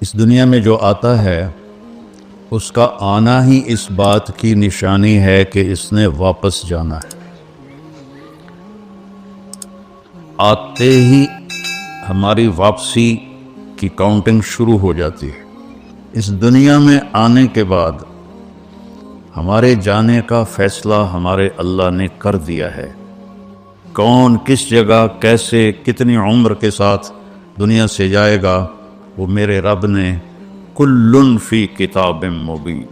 اس دنیا میں جو آتا ہے اس کا آنا ہی اس بات کی نشانی ہے کہ اس نے واپس جانا ہے۔ آتے ہی ہماری واپسی کی کاؤنٹنگ شروع ہو جاتی ہے۔ اس دنیا میں آنے کے بعد ہمارے جانے کا فیصلہ ہمارے اللہ نے کر دیا ہے۔ کون کس جگہ کیسے کتنی عمر کے ساتھ دنیا سے جائے گا وہ میرے رب نے کل فی کتاب مبین،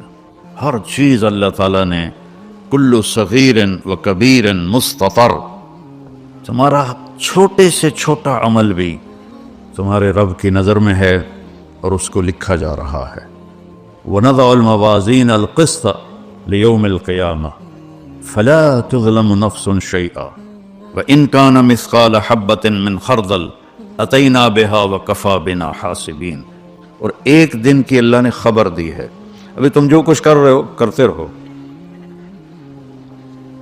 ہر چیز اللہ تعالیٰ نے کل صغیر و کبیر مستطر، تمہارا چھوٹے سے چھوٹا عمل بھی تمہارے رب کی نظر میں ہے اور اس کو لکھا جا رہا ہے۔ وَنَضَعُ الْمَوَازِينَ الْقِسْطَ لِيَوْمِ الْقِيَامَةِ فَلَا تُظْلَمُ نَفْسٌ شَيْئًا وَإِنْ كَانَ مِثْقَالَ حَبَّةٍ مِّنْ خَرْدَلٍ أَتَيْنَا بِهَا وَكَفَى بِنَا حَاسِبِينَ۔ اور ایک دن کی اللہ نے خبر دی ہے، ابھی تم جو کچھ کر رہے ہو کرتے رہو۔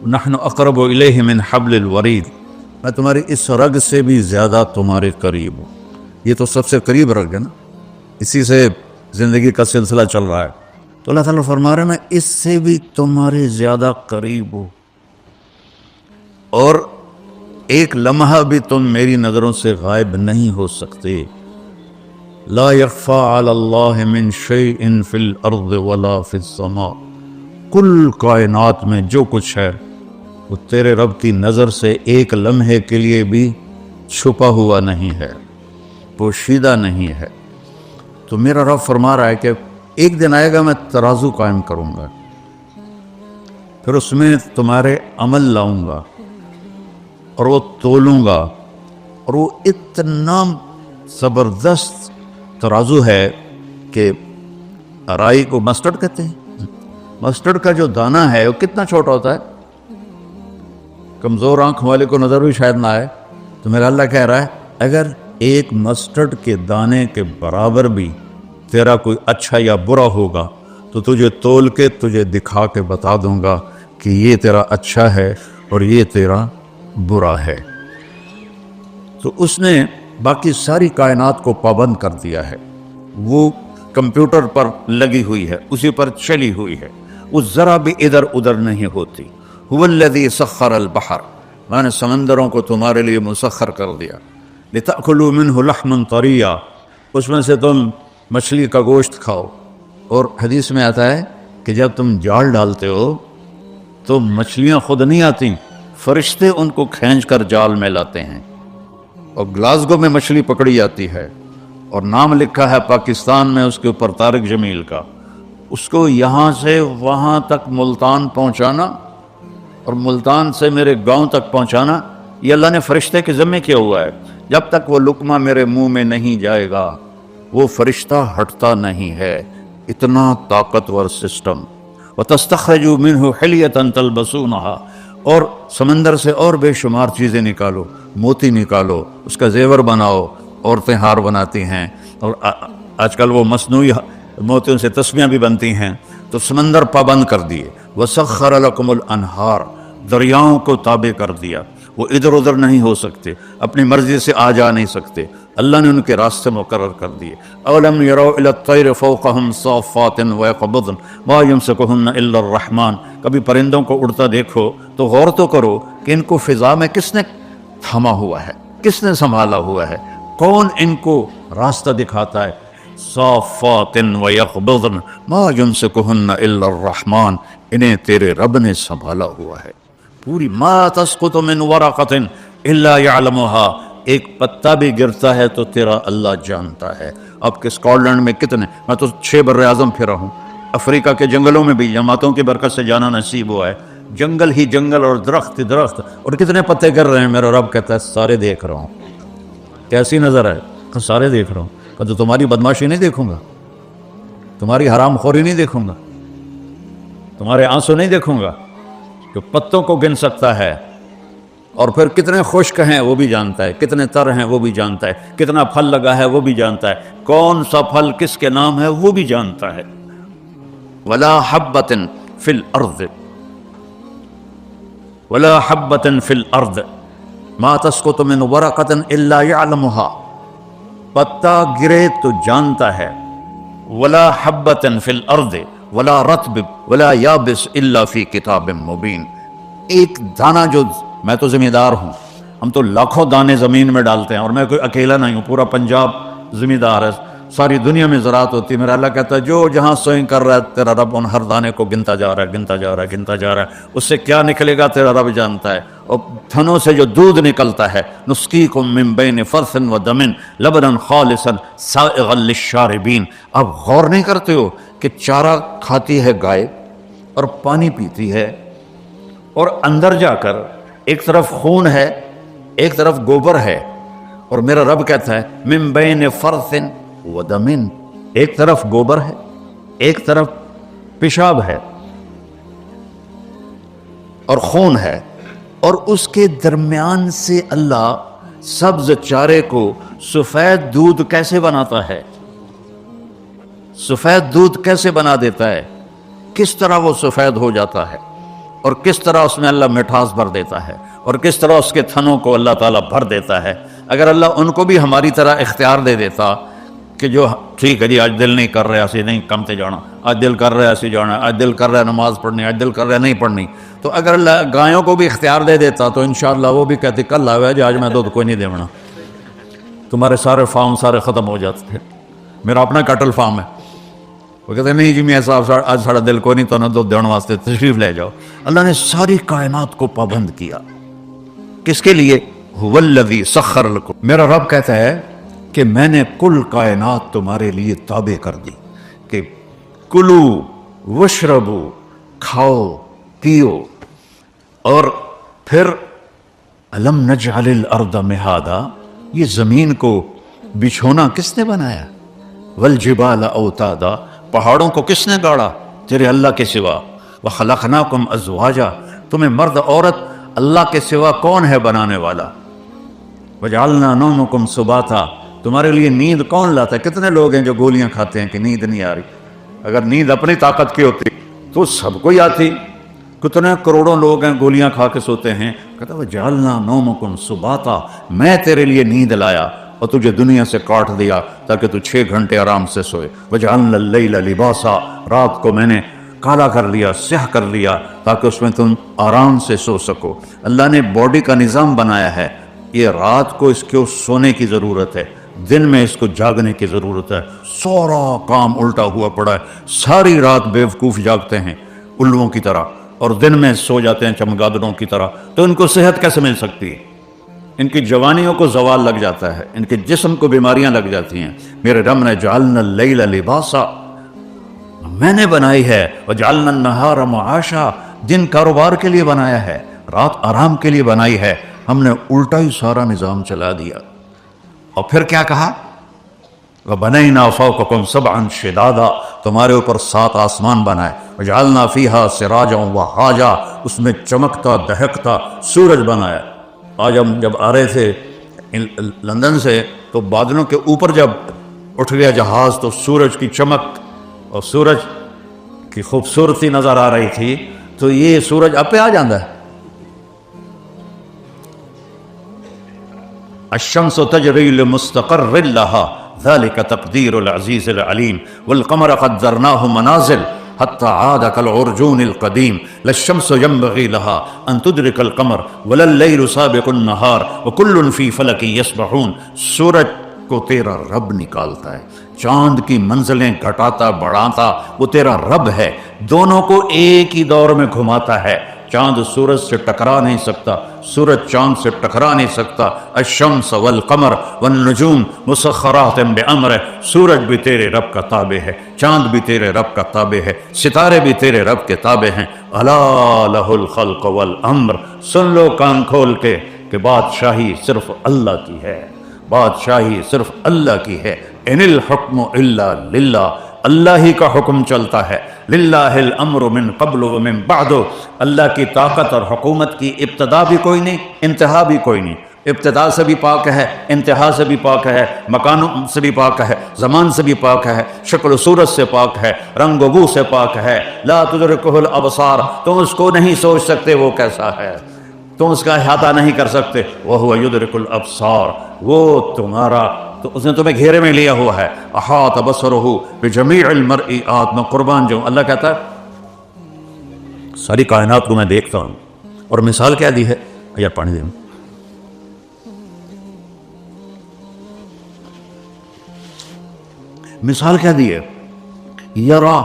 نَحْنُ أَقْرَبُ إِلَيْهِ مِنْ حَبْلِ الْوَرِيدِ، میں تمہاری اس رگ سے بھی زیادہ تمہارے قریب ہوں۔ یہ تو سب سے قریب رگ ہے نا، اسی سے زندگی کا سلسلہ چل رہا ہے، تو اللہ تعالیٰ فرما رہے ہیں میں اس سے بھی تمہارے زیادہ قریب ہوں، اور ایک لمحہ بھی تم میری نظروں سے غائب نہیں ہو سکتے۔ لا یخفی علی اللہ من شیء فی الارض ولا فی السماء، کل کائنات میں جو کچھ ہے وہ تیرے رب کی نظر سے ایک لمحے کے لیے بھی چھپا ہوا نہیں ہے، پوشیدہ نہیں ہے۔ تو میرا رب فرما رہا ہے کہ ایک دن آئے گا میں ترازو قائم کروں گا، پھر اس میں تمہارے عمل لاؤں گا اور وہ تولوں گا، اور وہ اتنا زبردست ترازو ہے کہ رائی کو مسٹرڈ کہتے ہیں، مسٹرڈ کا جو دانہ ہے وہ کتنا چھوٹا ہوتا ہے، کمزور آنکھ والے کو نظر بھی شاید نہ آئے، تو میرا اللہ کہہ رہا ہے اگر ایک مسٹرڈ کے دانے کے برابر بھی تیرا کوئی اچھا یا برا ہوگا تو تجھے تول کے تجھے دکھا کے بتا دوں گا کہ یہ تیرا اچھا ہے اور یہ تیرا برا ہے۔ تو اس نے باقی ساری کائنات کو پابند کر دیا ہے، وہ کمپیوٹر پر لگی ہوئی ہے، اسی پر چلی ہوئی ہے، وہ ذرا بھی ادھر ادھر نہیں ہوتی۔ هو الذی سخر البحر، میں نے سمندروں کو تمہارے لیے مسخر کر دیا، لتأکلوا منہ لحما طریا، اس میں سے تم مچھلی کا گوشت کھاؤ۔ اور حدیث میں آتا ہے کہ جب تم جال ڈالتے ہو تو مچھلیاں خود نہیں آتی، فرشتے ان کو کھینچ کر جال میں لاتے ہیں، اور گلاسگو میں مچھلی پکڑی جاتی ہے اور نام لکھا ہے پاکستان میں اس کے اوپر طارق جمیل کا، اس کو یہاں سے وہاں تک ملتان پہنچانا اور ملتان سے میرے گاؤں تک پہنچانا، یہ اللہ نے فرشتے کے ذمہ کیا ہوا ہے۔ جب تک وہ لقمہ میرے منہ میں نہیں جائے گا وہ فرشتہ ہٹتا نہیں ہے، اتنا طاقتور سسٹم۔ وَتَسْتَخْرَجُوا مِنْهُ حِلْيَةً تَلْبَسُونَهَا، اور سمندر سے اور بے شمار چیزیں نکالو، موتی نکالو، اس کا زیور بناؤ، عورتیں ہار بناتی ہیں، اور آج کل وہ مصنوعی موتیوں سے تسبیحاں بھی بنتی ہیں، تو سمندر پابند کر دیے۔ وَسَخَّرَ لَكُمُ الْأَنْهَارَ، دریاؤں کو تابع کر دیا، وہ ادھر ادھر نہیں ہو سکتے، اپنی مرضی سے آ جا نہیں سکتے، اللہ نے ان کے راستے مقرر کر دیے۔ اولم یروا الی الطیر فوقہم صافات ویقبضن ما یمسکہن الا الرحمن، کبھی پرندوں کو اڑتا دیکھو تو غور تو کرو کہ ان کو فضا میں کس نے تھاما ہوا ہے، کس نے سنبھالا ہوا ہے، کون ان کو راستہ دکھاتا ہے۔ صافات ویقبضن ما یمسکہن الا الرحمن، انہیں تیرے رب نے سنبھالا ہوا ہے۔ پوری ما تسقط من ورقۃ الا یعلمها، ایک پتا بھی گرتا ہے تو تیرا اللہ جانتا ہے۔ اب کے اسکاٹ لینڈ میں کتنے، میں تو 6 بر اعظم پھرا ہوں، افریقہ کے جنگلوں میں بھی جماعتوں کی برکت سے جانا نصیب ہوا ہے، جنگل ہی جنگل اور درخت درخت، اور کتنے پتے گر رہے ہیں، میرا رب کہتا ہے سارے دیکھ رہا ہوں۔ کیسی نظر ہے؟ کہ سارے دیکھ رہا ہوں۔ کہ تو تمہاری بدماشی نہیں دیکھوں گا، تمہاری حرام خوری نہیں دیکھوں گا، تمہارے آنسو نہیں دیکھوں گا، جو پتوں کو گن سکتا ہے، اور پھر کتنے خشک ہیں وہ بھی جانتا ہے، کتنے تر ہیں وہ بھی جانتا ہے، کتنا پھل لگا ہے وہ بھی جانتا ہے، کون سا پھل کس کے نام ہے وہ بھی جانتا ہے۔ ولا حبۃ فی الارض ولا حبۃ فی الارض ما تسقط من ورقۃ الا یعلمها، پتا گرے تو جانتا ہے، ولا حبۃ فی الارض ولا رطب ولا یابس الا فی کتاب مبین. ایک دانہ جو، میں تو ذمہ دار ہوں، ہم تو لاکھوں دانے زمین میں ڈالتے ہیں، اور میں کوئی اکیلا نہیں ہوں، پورا پنجاب ذمہ دار ہے، ساری دنیا میں زراعت ہوتی ہے. میرا اللہ کہتا ہے جو جہاں سوئنگ کر رہا ہے تیرا رب ان ہر دانے کو گنتا جا رہا ہے، گنتا جا رہا ہے، گنتا جا رہا ہے. اس سے کیا نکلے گا تیرا رب جانتا ہے. اور تھنوں سے جو دودھ نکلتا ہے، نسقیکم من بین فرث و دم لبنا خالصا سائغا للشاربین. آپ غور نہیں کرتے ہو کہ چارہ کھاتی ہے گائے اور پانی پیتی ہے، اور اندر جا کر ایک طرف خون ہے ایک طرف گوبر ہے، اور میرا رب کہتا ہے من بین فرث و دم، ایک طرف گوبر ہے ایک طرف پیشاب ہے اور خون ہے، اور اس کے درمیان سے اللہ سبز چارے کو سفید دودھ کیسے بناتا ہے، سفید دودھ کیسے بنا دیتا ہے، کس طرح وہ سفید ہو جاتا ہے، اور کس طرح اس میں اللہ مٹھاس بھر دیتا ہے، اور کس طرح اس کے تھنوں کو اللہ تعالیٰ بھر دیتا ہے. اگر اللہ ان کو بھی ہماری طرح اختیار دے دیتا کہ جو ٹھیک ہے جی آج دل نہیں کر رہا ایسے نہیں کم تے جانا، آج دل کر رہا ہے ایسے جانا، آج دل کر رہا ہے نماز پڑھنی، آج دل کر رہا ہے نہیں پڑھنی، تو اگر اللہ گایوں کو بھی اختیار دے دیتا تو انشاءاللہ وہ بھی کہتے کل آوے جی آج میں دودھ کوئی نہیں دیونا. تمہارے سارے فارم سارے ختم ہو جاتے تھے. میرا اپنا کٹل فارم ہے، وہ کہتے ہیں نہیں جی میاں صاحب آج ساڑا دل کوئی نہیں تو نہ دودھ دینے واسطے تشریف لے جاؤ. اللہ نے ساری کائنات کو پابند کیا، کس کے لیے؟ هو الذی سخر لکم. میرا رب کہتا ہے کہ میں نے کل کائنات تمہارے لیے تابع کر دی کہ کلو وشربو، کھاؤ پیو. اور پھر الم نجعل الارض مہادا، یہ زمین کو بچھونا کس نے بنایا؟ والجبال اوتادا، پہاڑوں کو کس نے گاڑا تیرے اللہ کے سوا؟ وخلقناکم ازواجا، تمہیں مرد عورت اللہ کے سوا کون ہے بنانے والا؟ وجعلنا نومکم سباتا، تمہارے لیے نیند کون لاتا ہے؟ کتنے لوگ ہیں جو گولیاں کھاتے ہیں کہ نیند نہیں آ رہی. اگر نیند اپنی طاقت کی ہوتی تو سب کو ہی آتی. کتنے کروڑوں لوگ ہیں گولیاں کھا کے سوتے ہیں. کہتا وجعلنا نومکم سباتا، میں تیرے لیے نیند لایا اور تجھے دنیا سے کاٹ دیا تاکہ تو 6 گھنٹے آرام سے سوئے. وجعلنا اللیل لباسا، رات کو میں نے کالا کر لیا، سیاہ کر لیا تاکہ اس میں تم آرام سے سو سکو. اللہ نے باڈی کا نظام بنایا ہے، یہ رات کو اس کو سونے کی ضرورت ہے، دن میں اس کو جاگنے کی ضرورت ہے. سارا کام الٹا ہوا پڑا ہے، ساری رات بیوقوف جاگتے ہیں الووں کی طرح اور دن میں سو جاتے ہیں چمگادڑوں کی طرح. تو ان کو صحت کیسے مل سکتی ہے؟ ان کی جوانیوں کو زوال لگ جاتا ہے، ان کے جسم کو بیماریاں لگ جاتی ہیں. میرے رب نے جعلنا اللیل لباسا، میں نے بنائی ہے، وجعلنا النہار معاشا، دن کاروبار کے لیے بنایا ہے، رات آرام کے لیے بنائی ہے. ہم نے الٹا ہی سارا نظام چلا دیا. اور پھر کیا کہا؟ وَبَنَيْنَا فَوْقَكُمْ سَبْعًا شِدَادًا، تمہارے اوپر 7 آسمان بنائے. وَجَعَلْنَا فِيهَا سِرَاجًا وَهَاجًا، اس میں چمکتا دہکتا سورج بنایا. آج ہم جب آ رہے تھے لندن سے تو بادلوں کے اوپر جب اٹھ گیا جہاز تو سورج کی چمک اور سورج کی خوبصورتی نظر آ رہی تھی. تو یہ سورج آپ پہ آ جاندہ ہے. الشمس تجری لمستقر لها ذلك تقدیر العزیز العلیم والقمر قدرناه منازل حتى عاد كالعرجون القدیم لا ينبغي لها ان تدرك القمر ولا الليل سابق النهار وكل في فلك يسبحون. سورج کو تیرا رب نکالتا ہے، چاند کی منزلیں گھٹاتا بڑھاتا وہ تیرا رب ہے، دونوں کو ایک ہی دور میں گھماتا ہے. چاند سورج سے ٹکرا نہیں سکتا، سورج چاند سے ٹکرا نہیں سکتا. الشمس والقمر والنجوم مسخرات بامرہ، سورج بھی تیرے رب کا تابع ہے، چاند بھی تیرے رب کا تابع ہے، ستارے بھی تیرے رب کے تابع ہیں. الا لہ الخلق والامر، سن لو کان کھول کے کہ بادشاہی صرف اللہ کی ہے، بادشاہی صرف اللہ کی ہے. ان الحکم الا للہ، اللہ ہی کا حکم چلتا ہے. للہ الامر من قبل ومن بعد، اللہ کی طاقت اور حکومت کی ابتدا بھی کوئی نہیں، انتہا بھی کوئی نہیں. ابتدا سے بھی پاک ہے، انتہا سے بھی پاک ہے، مکان سے بھی پاک ہے، زمان سے بھی پاک ہے، شکل و صورت سے پاک ہے، رنگ و بو سے پاک ہے. لا تدرکہ الابصار، تم اس کو نہیں سوچ سکتے وہ کیسا ہے، تم اس کا احاطہ نہیں کر سکتے. وہو یدرک الابصار، وہ تمہارا تو اس نے تمہیں گھیرے میں لیا ہوا ہے. احاط بصرہ بجمیع المرئیات. میں قربان جاؤں، اللہ کہتا ہے ساری کائنات کو میں دیکھتا ہوں. اور مثال کیا دی ہے؟ یار پانی دیں. مثال کیا دی ہے؟ یرا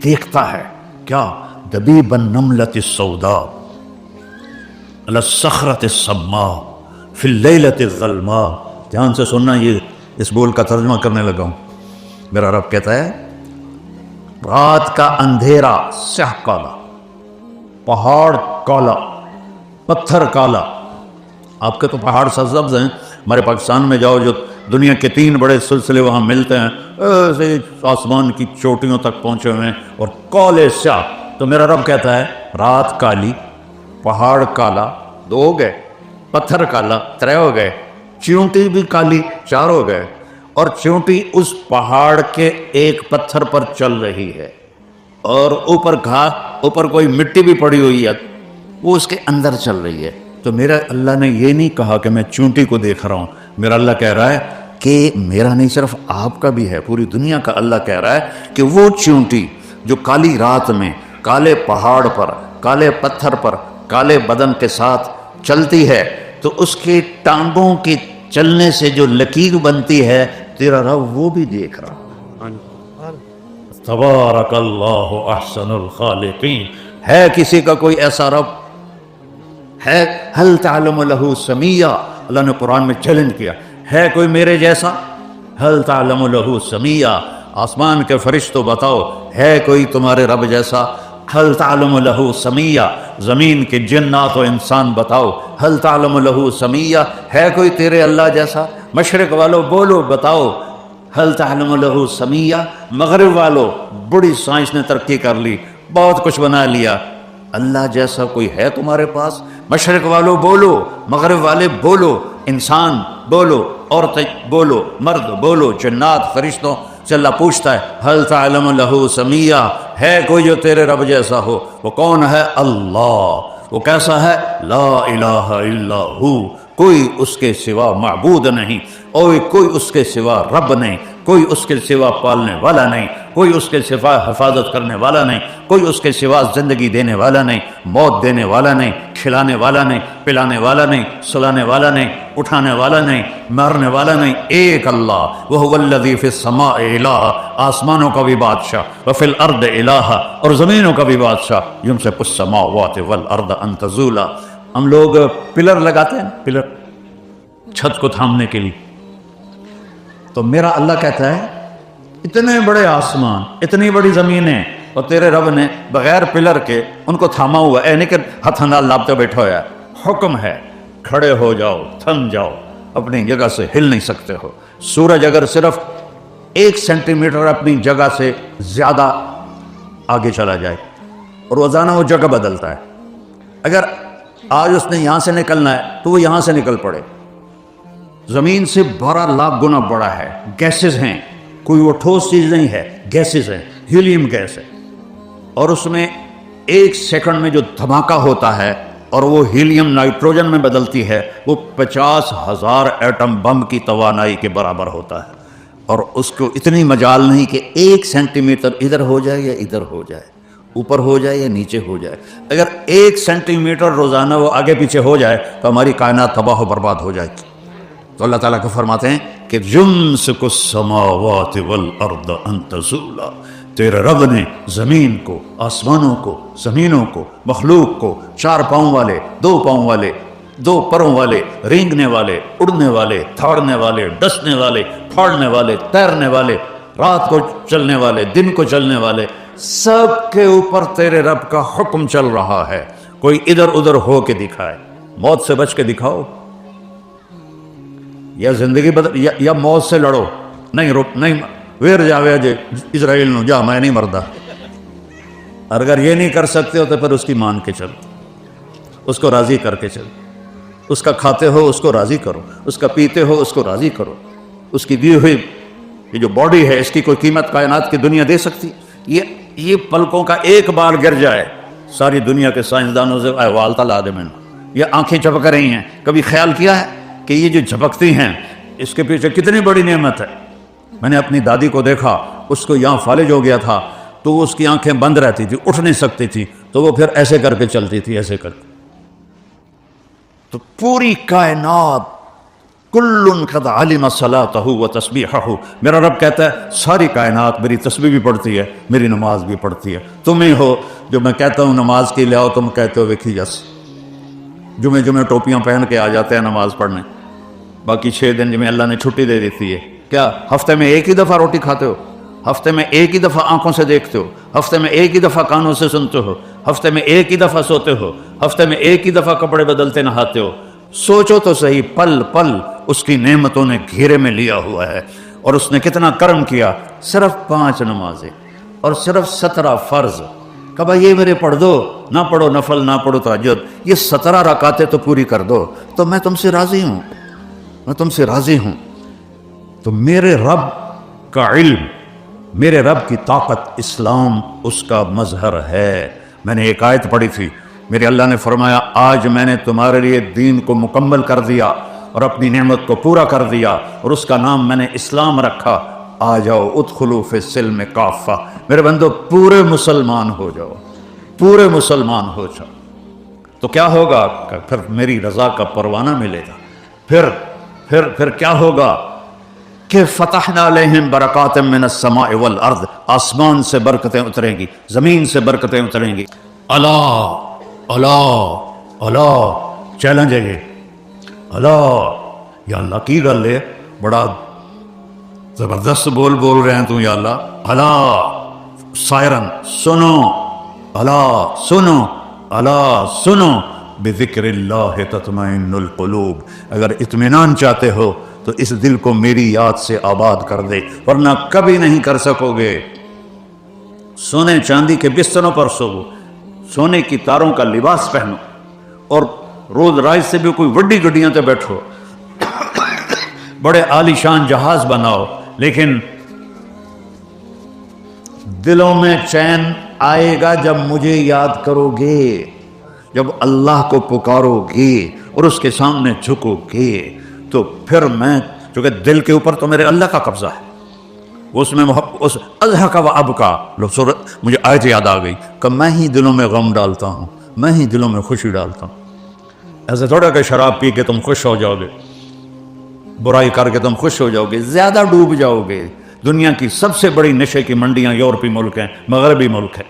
دیکھتا ہے کیا؟ دبیب النملۃ السوداء علی الصخرۃ الصماء فی اللیلۃ الظلماء. دھیان سے سننا، یہ اس بول کا ترجمہ کرنے لگا ہوں. میرا رب کہتا ہے رات کا اندھیرا سیاہ کالا، پہاڑ کالا، پتھر کالا. آپ کے تو پہاڑ سرسبز ہیں، ہمارے پاکستان میں جاؤ جو دنیا کے 3 بڑے سلسلے وہاں ملتے ہیں، ایسے آسمان کی چوٹیوں تک پہنچے ہوئے ہیں اور کالے سیاہ. تو میرا رب کہتا ہے رات کالی، پہاڑ کالا، 2 ہو گئے، پتھر کالا 3 ہو گئے، چیونٹی بھی کالی 4 ہو گئے. اور چیونٹی اس پہاڑ کے ایک پتھر پر چل رہی ہے اور اوپر گھاس، اوپر کوئی مٹی بھی پڑی ہوئی ہے، وہ اس کے اندر چل رہی ہے. تو میرا اللہ نے یہ نہیں کہا کہ میں چونٹی کو دیکھ رہا ہوں. میرا اللہ کہہ رہا ہے کہ میرا نہیں صرف آپ کا بھی ہے، پوری دنیا کا اللہ کہہ رہا ہے کہ وہ چونٹی جو کالی رات میں کالے پہاڑ پر، کالے پتھر پر، کالے بدن کے ساتھ چلتی ہے، تو اس کے ٹانگوں کے چلنے سے جو لکیر بنتی ہے، تیرا رب وہ بھی دیکھ رہا. تبارک اللہ احسن الخالقین. ہے کسی کا کوئی ایسا رب؟ ہے؟ هل تعلم له سمیہ. اللہ نے قرآن میں چیلنج کیا، ہے کوئی میرے جیسا؟ هل تعلم له سمیہ. آسمان کے فرشتوں بتاؤ، ہے کوئی تمہارے رب جیسا؟ هل تعلم له سمیہ. زمین کے جنات و انسان بتاؤ، هل تعلم له سمیہ. ہے کوئی تیرے اللہ جیسا؟ مشرق والو بولو، بتاؤ هل تعلم له سمیہ. مغرب والو، بڑی سائنس نے ترقی کر لی، بہت کچھ بنا لیا، اللہ جیسا کوئی ہے تمہارے پاس؟ مشرق والو بولو، مغرب والے بولو، انسان بولو، عورتیں بولو، مرد بولو، جنات فرشتوں سے اللہ پوچھتا ہے هل تعلم له سمیہ. ہے کوئی جو تیرے رب جیسا ہو؟ وہ کون ہے؟ اللہ. وہ کیسا ہے؟ لا الہ الا ہو. کوئی اس کے سوا معبود نہیں، اور کوئی اس کے سوا رب نہیں، کوئی اس کے سوا پالنے والا نہیں، کوئی اس کے سوا حفاظت کرنے والا نہیں، کوئی اس کے سوا زندگی دینے والا نہیں، موت دینے والا نہیں، کھلانے والا نہیں، پلانے والا نہیں، سلانے والا نہیں، اٹھانے والا نہیں، مارنے والا نہیں. ایک اللہ. وَهُوَ الَّذِي فِي السَّمَاءِ إِلَٰهٌ. آسمانوں کا بھی بادشاہ، وَفِي الْأَرْضِ إِلَٰهٌ. اور زمینوں کا بھی بادشاہ. يُمْسِكُ السَّمَاوَاتِ وَالْأَرْضَ أَن تَزُولَا. ہم لوگ پلر لگاتے ہیں، پلر چھت کو تھامنے کے لیے. تو میرا اللہ کہتا ہے اتنے بڑے آسمان، اتنی بڑی زمینیں، اور تیرے رب نے بغیر پلر کے ان کو تھاما ہوا ہے. نہیں کہ ہتھ نال لابتے بیٹھا ہوا ہے. حکم ہے کھڑے ہو جاؤ، تھم جاؤ، اپنی جگہ سے ہل نہیں سکتے ہو. سورج اگر صرف 1 سینٹی میٹر اپنی جگہ سے زیادہ آگے چلا جائے، اور روزانہ وہ جگہ بدلتا ہے، اگر آج اس نے یہاں سے نکلنا ہے تو وہ یہاں سے نکل پڑے. زمین سے 12 لاکھ گنا بڑا ہے. گیسز ہیں، کوئی وہ ٹھوس چیز نہیں ہے، گیسز ہیں، ہیلیم گیس ہے. اور اس میں 1 سیکنڈ میں جو دھماکہ ہوتا ہے اور وہ ہیلیم نائٹروجن میں بدلتی ہے، وہ 50,000 ایٹم بم کی توانائی کے برابر ہوتا ہے. اور اس کو اتنی مجال نہیں کہ 1 سینٹی میٹر ادھر ہو جائے یا ادھر ہو جائے، اوپر ہو جائے یا نیچے ہو جائے. اگر 1 سینٹی میٹر روزانہ وہ آگے پیچھے ہو جائے تو ہماری کائنات تباہ و برباد ہو جائے گی. تو اللہ تعالیٰ کو فرماتے ہیں کہ یمسک السماوات والارض ان تزولا. تیرے رب نے زمین کو، آسمانوں کو، زمینوں کو، مخلوق کو، 4 پاؤں والے، 2 پاؤں والے، 2 پروں والے، رینگنے والے، اڑنے والے، تھاڑنے والے، ڈسنے والے، پھاڑنے والے، تیرنے والے، رات کو چلنے والے، دن کو چلنے والے، سب کے اوپر تیرے رب کا حکم چل رہا ہے. کوئی ادھر ادھر ہو کے دکھائے، موت سے بچ کے دکھاؤ، یا زندگی بدل یا موت سے لڑو. نہیں ویر جاوے جے اسرائیل نو جا، میں نہیں مردہ. اگر یہ نہیں کر سکتے ہو تو پھر اس کی مان کے چلو، اس کو راضی کر کے چلو. اس کا کھاتے ہو اس کو راضی کرو، اس کا پیتے ہو اس کو راضی کرو. اس کی دی ہوئی یہ جو باڈی ہے، اس کی کوئی قیمت کائنات کی دنیا دے سکتی؟ یہ پلکوں کا ایک بار گر جائے، ساری دنیا کے سائنسدانوں سے والتا لا دے. میں نے یہ آنکھیں چپک رہی ہیں، کبھی خیال کیا ہے کہ یہ جو جھپکتی ہیں اس کے پیچھے کتنی بڑی نعمت ہے. میں نے اپنی دادی کو دیکھا، اس کو یہاں فالج ہو گیا تھا تو اس کی آنکھیں بند رہتی تھی، اٹھ نہیں سکتی تھی، تو وہ پھر ایسے کر کے چلتی تھی، ایسے کر کے. تو پوری کائنات کل قد علم صلاتہ و تسبیحہ، میرا رب کہتا ہے ساری کائنات میری تسبیح بھی پڑھتی ہے، میری نماز بھی پڑھتی ہے. تم ہی ہو جو میں کہتا ہوں نماز کی لے آؤ، تم کہتے ہو ویکھی جس. جمعے ٹوپیاں پہن کے آ جاتے ہیں نماز پڑھنے، باقی 6 دن جمعے اللہ نے چھٹی دے دیتی ہے. کیا ہفتے میں ایک ہی دفعہ روٹی کھاتے ہو؟ ہفتے میں ایک ہی دفعہ آنکھوں سے دیکھتے ہو؟ ہفتے میں ایک ہی دفعہ کانوں سے سنتے ہو؟ ہفتے میں ایک ہی دفعہ سوتے ہو؟ ہفتے میں ایک ہی دفعہ کپڑے بدلتے نہاتے ہو؟ سوچو تو صحیح، پل پل اس کی نعمتوں نے گھیرے میں لیا ہوا ہے. اور اس نے کتنا کرم کیا، صرف 5 نمازیں اور صرف 17 فرض. کہا یہ میرے پڑھ دو، نہ پڑھو نفل، نہ پڑھو تہجد، یہ 17 رکعتیں تو پوری کر دو تو میں تم سے راضی ہوں، میں تم سے راضی ہوں. تو میرے رب کا علم، میرے رب کی طاقت، اسلام اس کا مظہر ہے. میں نے ایک آیت پڑھی تھی، میرے اللہ نے فرمایا آج میں نے تمہارے لیے دین کو مکمل کر دیا اور اپنی نعمت کو پورا کر دیا اور اس کا نام میں نے اسلام رکھا. آ جاؤ ادخلوا فی السلم کافہ، میرے بندو پورے مسلمان ہو جاؤ، پورے مسلمان ہو جاؤ. تو کیا ہوگا؟ پھر میری رضا کا پروانہ ملے گا. پھر کیا ہوگا کہ فتحنا علیہم برکات من السماء والارض، آسمان سے برکتیں اتریں گی، زمین سے برکتیں اتریں گی. اللہ اللہ اللہ چیلنج ہے یہ. اللہ یا اللہ کی گل ہے، بڑا زبردست بول رہے ہیں تو یا اللہ. اللہ سائرن سنو، اللہ سنو، اللہ سنو، بذکر اللہ تطمئن القلوب. اگر اطمینان چاہتے ہو تو اس دل کو میری یاد سے آباد کر دے، ورنہ کبھی نہیں کر سکو گے. سونے چاندی کے بستروں پر سو، سونے کی تاروں کا لباس پہنو، اور روز رائج سے بھی کوئی بڑی گڈیاں تے بیٹھو، بڑے عالی شان جہاز بناؤ، لیکن دلوں میں چین آئے گا جب مجھے یاد کرو گے، جب اللہ کو پکارو گے اور اس کے سامنے جھکو گے. تو پھر میں، چونکہ دل کے اوپر تو میرے اللہ کا قبضہ ہے، اس میں اس اضحک و ابکا، مجھے آیت یاد آ گئی کہ میں ہی دلوں میں غم ڈالتا ہوں، میں ہی دلوں میں خوشی ڈالتا ہوں. ایسا تھوڑا کہ شراب پی کے تم خوش ہو جاؤ گے، برائی کر کے تم خوش ہو جاؤ گے، زیادہ ڈوب جاؤ گے. دنیا کی سب سے بڑی نشے کی منڈیاں یورپی ملک ہیں، مغربی ملک ہے،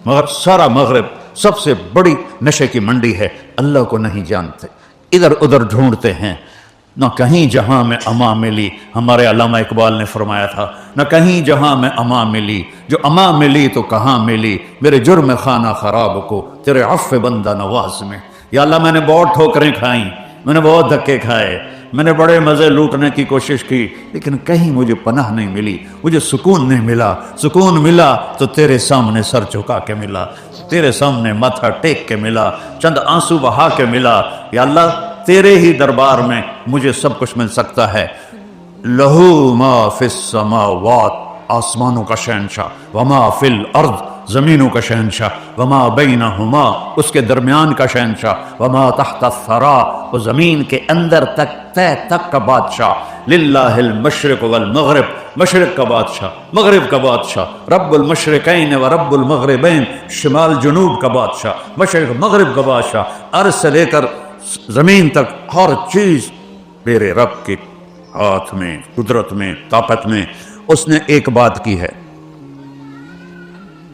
مگر سارا مغرب سب سے بڑی نشے کی منڈی ہے. اللہ کو نہیں جانتے، ادھر ادھر ڈھونڈتے ہیں. نہ کہیں جہاں میں اما ملی، ہمارے علامہ اقبال نے فرمایا تھا، نہ کہیں جہاں میں اما ملی، جو اما ملی تو کہاں ملی، میرے جرم خانہ خراب کو تیرے عفو بندہ نواز میں. یا اللہ میں نے بہت ٹھوکریں کھائیں، میں نے بہت دھکے کھائے، میں نے بڑے مزے لوٹنے کی کوشش کی، لیکن کہیں مجھے پناہ نہیں ملی، مجھے سکون نہیں ملا. سکون ملا تو تیرے سامنے سر جھکا کے ملا، تیرے سامنے ماتھا ٹیک کے ملا، چند آنسو بہا کے ملا. یا اللہ تیرے ہی دربار میں مجھے سب کچھ مل سکتا ہے. لہو ما فی السماوات، آسمانوں کا شہنشاہ، وما فی الارض، زمینوں کا شہنشاہ، وما بینہما، اس کے درمیان کا شہنشاہ، وما تحت الثری، وہ زمین کے اندر تک تہ تک کا بادشاہ. للہ المشرق والمغرب، مشرق کا بادشاہ، مغرب کا بادشاہ، رب المشرقین و رب المغربین، شمال جنوب کا بادشاہ، مشرق مغرب کا بادشاہ. عرض سے لے کر زمین تک ہر چیز میرے رب کے ہاتھ میں، قدرت میں، طاقت میں. اس نے ایک بات کی ہے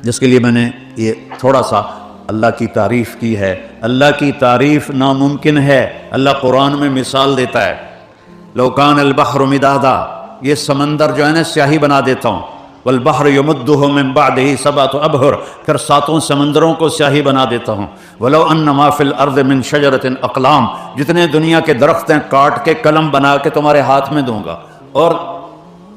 جس کے لیے میں نے یہ تھوڑا سا اللہ کی تعریف کی ہے. اللہ کی تعریف ناممکن ہے. اللہ قرآن میں مثال دیتا ہے، لو کان البحر مدادا، یہ سمندر جو ہے نا سیاہی بنا دیتا ہوں، والبحر یمدہ من بعدہ سبعۃ ابحر، پھر 7 سمندروں کو سیاہی بنا دیتا ہوں. ولو ان ما فی الارض من شجرۃ اقلام، جتنے دنیا کے درخت ہیں کاٹ کے قلم بنا کے تمہارے ہاتھ میں دوں گا، اور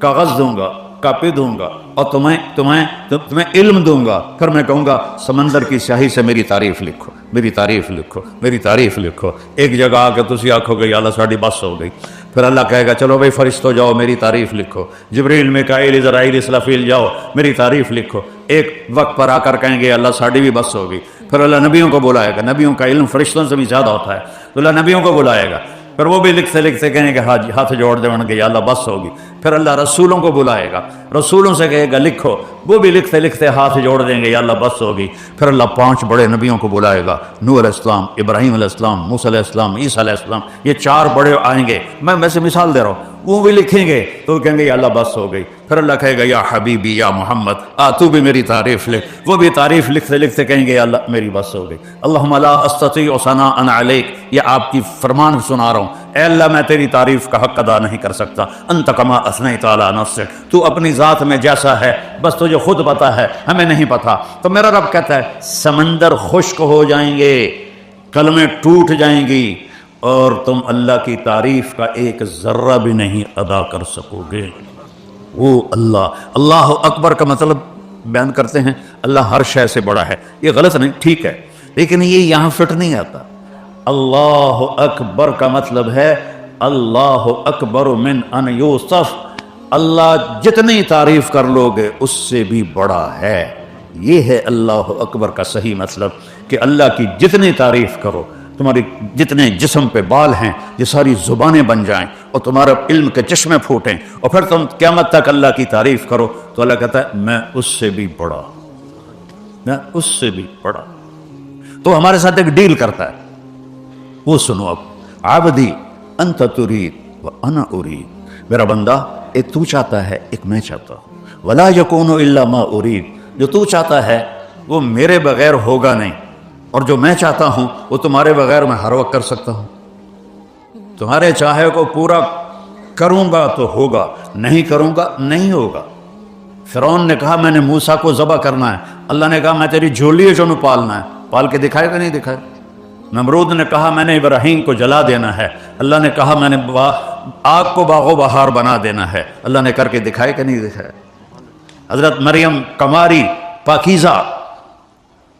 کاغذ دوں گا، کاپی دوں گا، اور تمہیں علم دوں گا. پھر میں کہوں گا سمندر کی سیاہی سے میری تعریف لکھو، میری تعریف لکھو، میری تعریف لکھو. ایک جگہ آ کے تسی آکھو گے یا اللہ ساڑی بس ہو گئی. پھر اللہ کہے گا چلو بھائی فرشتوں جاؤ میری تعریف لکھو، جبریل میکائیل اسرافیل اسرافیل جاؤ میری تعریف لکھو. ایک وقت پر آ کر کہیں گے اللہ ساڑی بھی بس ہو گئی. پھر اللہ نبیوں کو بلائے گا، نبیوں کا علم فرشتوں سے بھی زیادہ ہوتا ہے، تو اللہ نبیوں کو بلائے گا. پھر وہ بھی لکھتے لکھتے کہیں گے حاجی ہاتھ جوڑ دیں گے یا اللہ بس ہوگی. پھر اللہ رسولوں کو بلائے گا, رسولوں سے کہے گا لکھو, وہ بھی لکھتے لکھتے ہاتھ جوڑ دیں گے یا اللہ بس ہوگی. پھر اللہ 5 بڑے نبیوں کو بلائے گا, نوح علیہ السلام, ابراہیم علیہ السلام, موسیٰ علیہ السلام, عیسیٰ علیہ السلام, یہ 4 بڑے آئیں گے. میں ویسے مثال دے رہا ہوں, وہ بھی لکھیں گے تو کہیں گے یا اللہ بس ہو گئی. پھر اللہ کہے گا یا حبیبی یا محمد تو بھی میری تعریف لکھ, وہ بھی تعریف لکھتے لکھتے کہیں گے یا اللہ میری بس ہو گئی. اللہم لا استطیع ثناء علیک, یہ آپ کی فرمان سنا رہا ہوں, اے اللہ میں تیری تعریف کا حق ادا نہیں کر سکتا. انت کما اثنیت علی نفسک, تو اپنی ذات میں جیسا ہے بس تجھے خود پتا ہے, ہمیں نہیں پتا. تو میرا رب کہتا ہے سمندر خشک ہو جائیں گے, کلمیں ٹوٹ جائیں گی, اور تم اللہ کی تعریف کا ایک ذرہ بھی نہیں ادا کر سکو گے. وہ اللہ اکبر کا مطلب بیان کرتے ہیں اللہ ہر شے سے بڑا ہے. یہ غلط نہیں, ٹھیک ہے, لیکن یہ یہاں فٹ نہیں آتا. اللہ اکبر کا مطلب ہے اللہ اکبر من ان یوصف, اللہ جتنی تعریف کر لو گے اس سے بھی بڑا ہے. یہ ہے اللہ اکبر کا صحیح مطلب, کہ اللہ کی جتنی تعریف کرو, تمہاری جتنے جسم پہ بال ہیں یہ ساری زبانیں بن جائیں, اور تمہارا علم کے چشمے پھوٹیں, اور پھر تم قیامت تک اللہ کی تعریف کرو, تو اللہ کہتا ہے میں اس سے بھی بڑا, میں اس سے بھی بڑا. تو ہمارے ساتھ ایک ڈیل کرتا ہے, وہ سنو اب. عبدی انت ترید و انا ارید, میرا بندہ ایک تو چاہتا ہے ایک میں چاہتا ہوں. ولا یکون الا ما ارید, جو تو چاہتا ہے وہ میرے بغیر ہوگا نہیں, اور جو میں چاہتا ہوں وہ تمہارے بغیر میں ہر وقت کر سکتا ہوں. تمہارے چاہے کو پورا کروں گا تو ہوگا, نہیں کروں گا نہیں ہوگا. فرعون نے کہا میں نے موسیٰ کو ذبح کرنا ہے, اللہ نے کہا میں تیری جھولی ہے جو پالنا ہے, پال کے دکھائے گا نہیں دکھائے. نمرود نے کہا میں نے ابراہیم کو جلا دینا ہے, اللہ نے کہا میں نے آگ کو باغ و بہار بنا دینا ہے, اللہ نے کر کے دکھائے کہ نہیں دکھائے. حضرت مریم کماری پاکیزہ,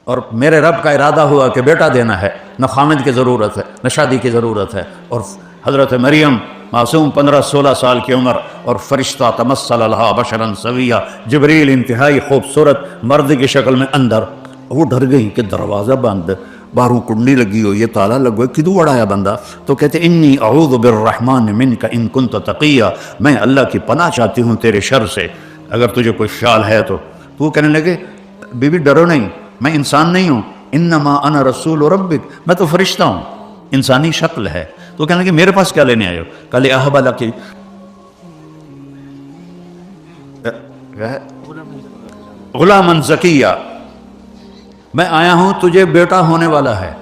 اور میرے رب کا ارادہ ہوا کہ بیٹا دینا ہے, نہ خامد کی ضرورت ہے نہ شادی کی ضرورت ہے, اور حضرت مریم معصوم 15-16 سال کی عمر, اور فرشتہ تمثل لہا بشرا سویا, جبریل انتہائی خوبصورت مرد کی شکل میں اندر. وہ ڈر گئی کہ دروازہ بند, باہروں کنڈی لگی ہو, یہ تالا لگ گیا, کدوں اڑایا بندہ. تو کہتے انی اعوذ بالرحمن منک ان کنت تقیا, میں اللہ کی پناہ چاہتی ہوں تیرے شر سے اگر تجھے کوئی خیال ہے تو. وہ کہنے لگے بی بی ڈرو نہیں, میں انسان نہیں ہوں, انما انا رسول ربک, میں تو فرشتہ ہوں, انسانی شکل ہے. تو کہنے لگے میرے پاس کیا لینے آئے ہو؟ کل احب لکی غلاما زکیہ, میں آیا ہوں تجھے بیٹا ہونے والا ہے.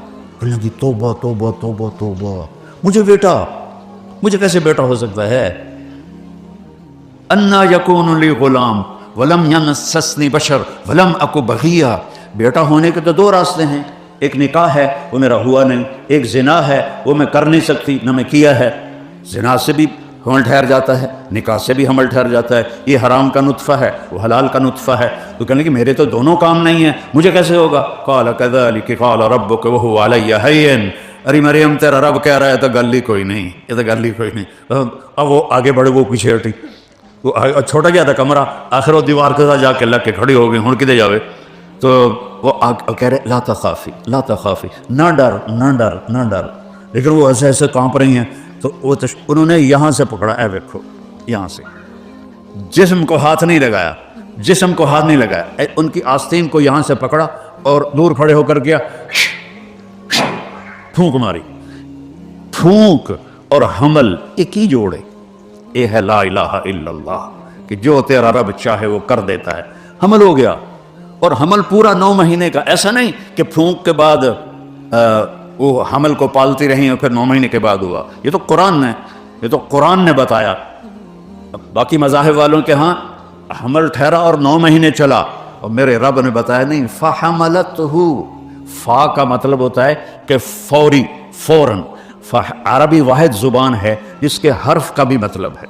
کہنے لگی توبہ توبہ توبہ توبہ, مجھے بیٹا, مجھے کیسے بیٹا ہو سکتا ہے؟ انا یکون لی غلام ولم یمسسنی بشر ولم اکو بغیہ. بیٹا ہونے کے تو 2 راستے ہیں, ایک نکاح ہے وہ میرا ہوا نہیں, ایک زنا ہے وہ میں کر نہیں سکتی نہ میں کیا ہے. زنا سے بھی حمل ٹھہر جاتا ہے, نکاح سے بھی حمل ٹھہر جاتا ہے, یہ حرام کا نطفہ ہے وہ حلال کا نطفہ ہے. تو کہنے کہ میرے تو دونوں کام نہیں ہیں, مجھے کیسے ہوگا؟ قال کذلک قال ربک وهو علی ہین, ارے مریم تیرا رب کہہ رہا ہے تو گل ہی کوئی نہیں, یہ تو گل ہی کوئی نہیں. اب وہ آگے بڑھے, وہ پیچھے ہٹی, وہ چھوٹا گیا تھا کمرہ, آخر وہ دیوار کے ساتھ جا کے لگ کے کھڑی ہو گئی, ہن کدے جاوے. تو وہ کہہ رہے لا تخافی لا تخافی, نہ ڈر نہ ڈر نہ ڈر. لیکن وہ ایسے ایسے کانپ رہی ہیں. تو وہ انہوں نے یہاں سے پکڑا, اے دیکھو یہاں سے, جسم کو ہاتھ نہیں لگایا, جسم کو ہاتھ نہیں لگایا, ان کی آستین کو یہاں سے پکڑا اور دور کھڑے ہو کر کیا, پھونک ماری. پھونک اور حمل ایک ہی جوڑے, یہ ہے لا الہ الا اللہ, کہ جو تیرا رب چاہے وہ کر دیتا ہے. حمل ہو گیا, اور حمل پورا 9 مہینے کا. ایسا نہیں کہ پھونک کے بعد وہ حمل کو پالتی رہی اور پھر 9 مہینے کے بعد ہوا. یہ تو قرآن نے, یہ تو قرآن نے بتایا. باقی مذاہب والوں کے ہاں حمل ٹھہرا اور 9 مہینے چلا, اور میرے رب نے بتایا نہیں. فحملتہ, فا کا مطلب ہوتا ہے کہ فوری, فوراً. عربی واحد زبان ہے جس کے حرف کا بھی مطلب ہے,